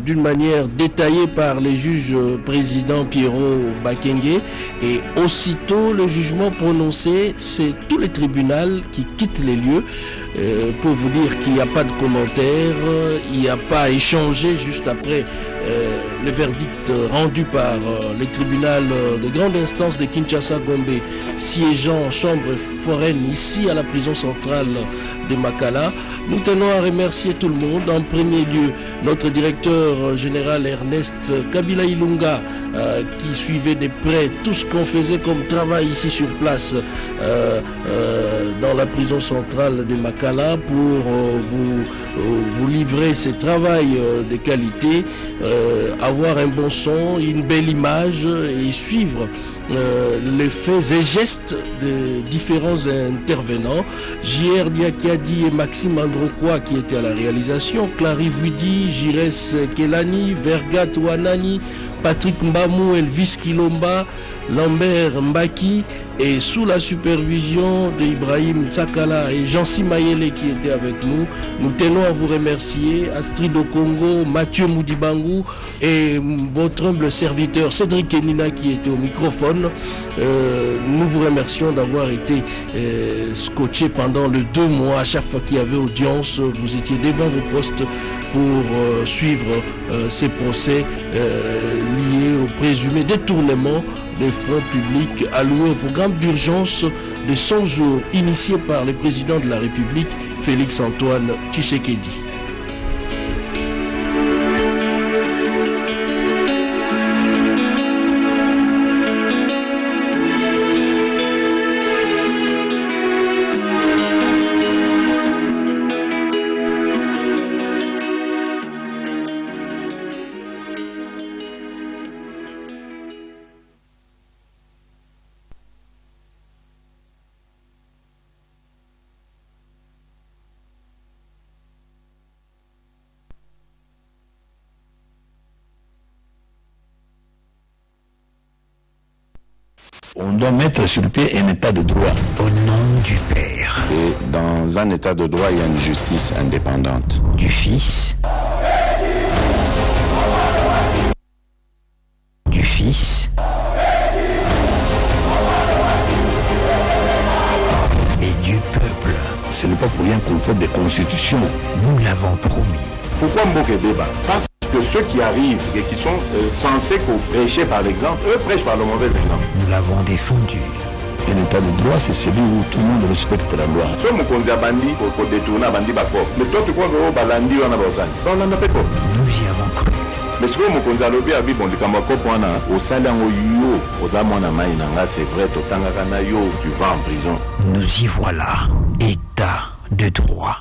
d'une manière détaillée par les juges président Pierrot Bakenge, et aussitôt le jugement prononcé, c'est tout le tribunal qui quitte les lieux pour vous dire qu'il n'y a pas de commentaires, il n'y a pas à échanger juste après le verdict rendu par le tribunal de grande instance de Kinshasa-Gombe, siégeant en chambre foraine ici à la prison centrale de Makala. Nous tenons à remercier tout le monde. En premier lieu, notre directeur général Ernest Kabila Ilunga, qui suivait de près tout ce qu'on faisait comme travail ici sur place dans la prison centrale de Makala pour vous livrer ce travail de qualité, avoir un bon son, une belle image et suivre les faits et gestes de différents intervenants. J.R. Diakiadi et Maxime Androquois qui étaient à la réalisation, Clary Vuidi, Jires Kelani, Vergat Wanani, Patrick Mbamou, Elvis Kilomba, Lambert Mbaki, et sous la supervision de Ibrahim Tsakala et Jean-Si Mayele qui étaient avec nous. Nous tenons à vous remercier, Astrid au Congo, Mathieu Moudibangou et votre humble serviteur Cédric Kenina qui était au microphone. Nous vous remercions d'avoir été scotché pendant les 2 mois. À chaque fois qu'il y avait audience, vous étiez devant vos postes pour suivre ces procès liés au présumé détournement des fonds publics alloués au programme d'urgence de 100 jours initié par le président de la République, Félix Antoine Tshisekedi. On doit mettre sur pied un état de droit. Au nom du Père. Et dans un état de droit, il y a une justice indépendante. Du Fils. Du Fils. Et du peuple. Ce n'est pas pour rien qu'on fait des constitutions. Nous l'avons promis. Pourquoi Mboké débat? Parce que ceux qui arrivent et qui sont censés prêcher par l'exemple, eux prêchent par le mauvais exemple. Nous l'avons défendu. Un état de droit, c'est celui où tout le monde respecte la loi. Mais toi, tu crois que Balandi, on a besoin. Nous y avons cru. mais ce que mokonzi alobi abi bon likambo kopo wana osali yango yo oza mwana mai na nga, c'est vrai totangaka na yo, tu vas en prison. Nous y voilà, état de droit.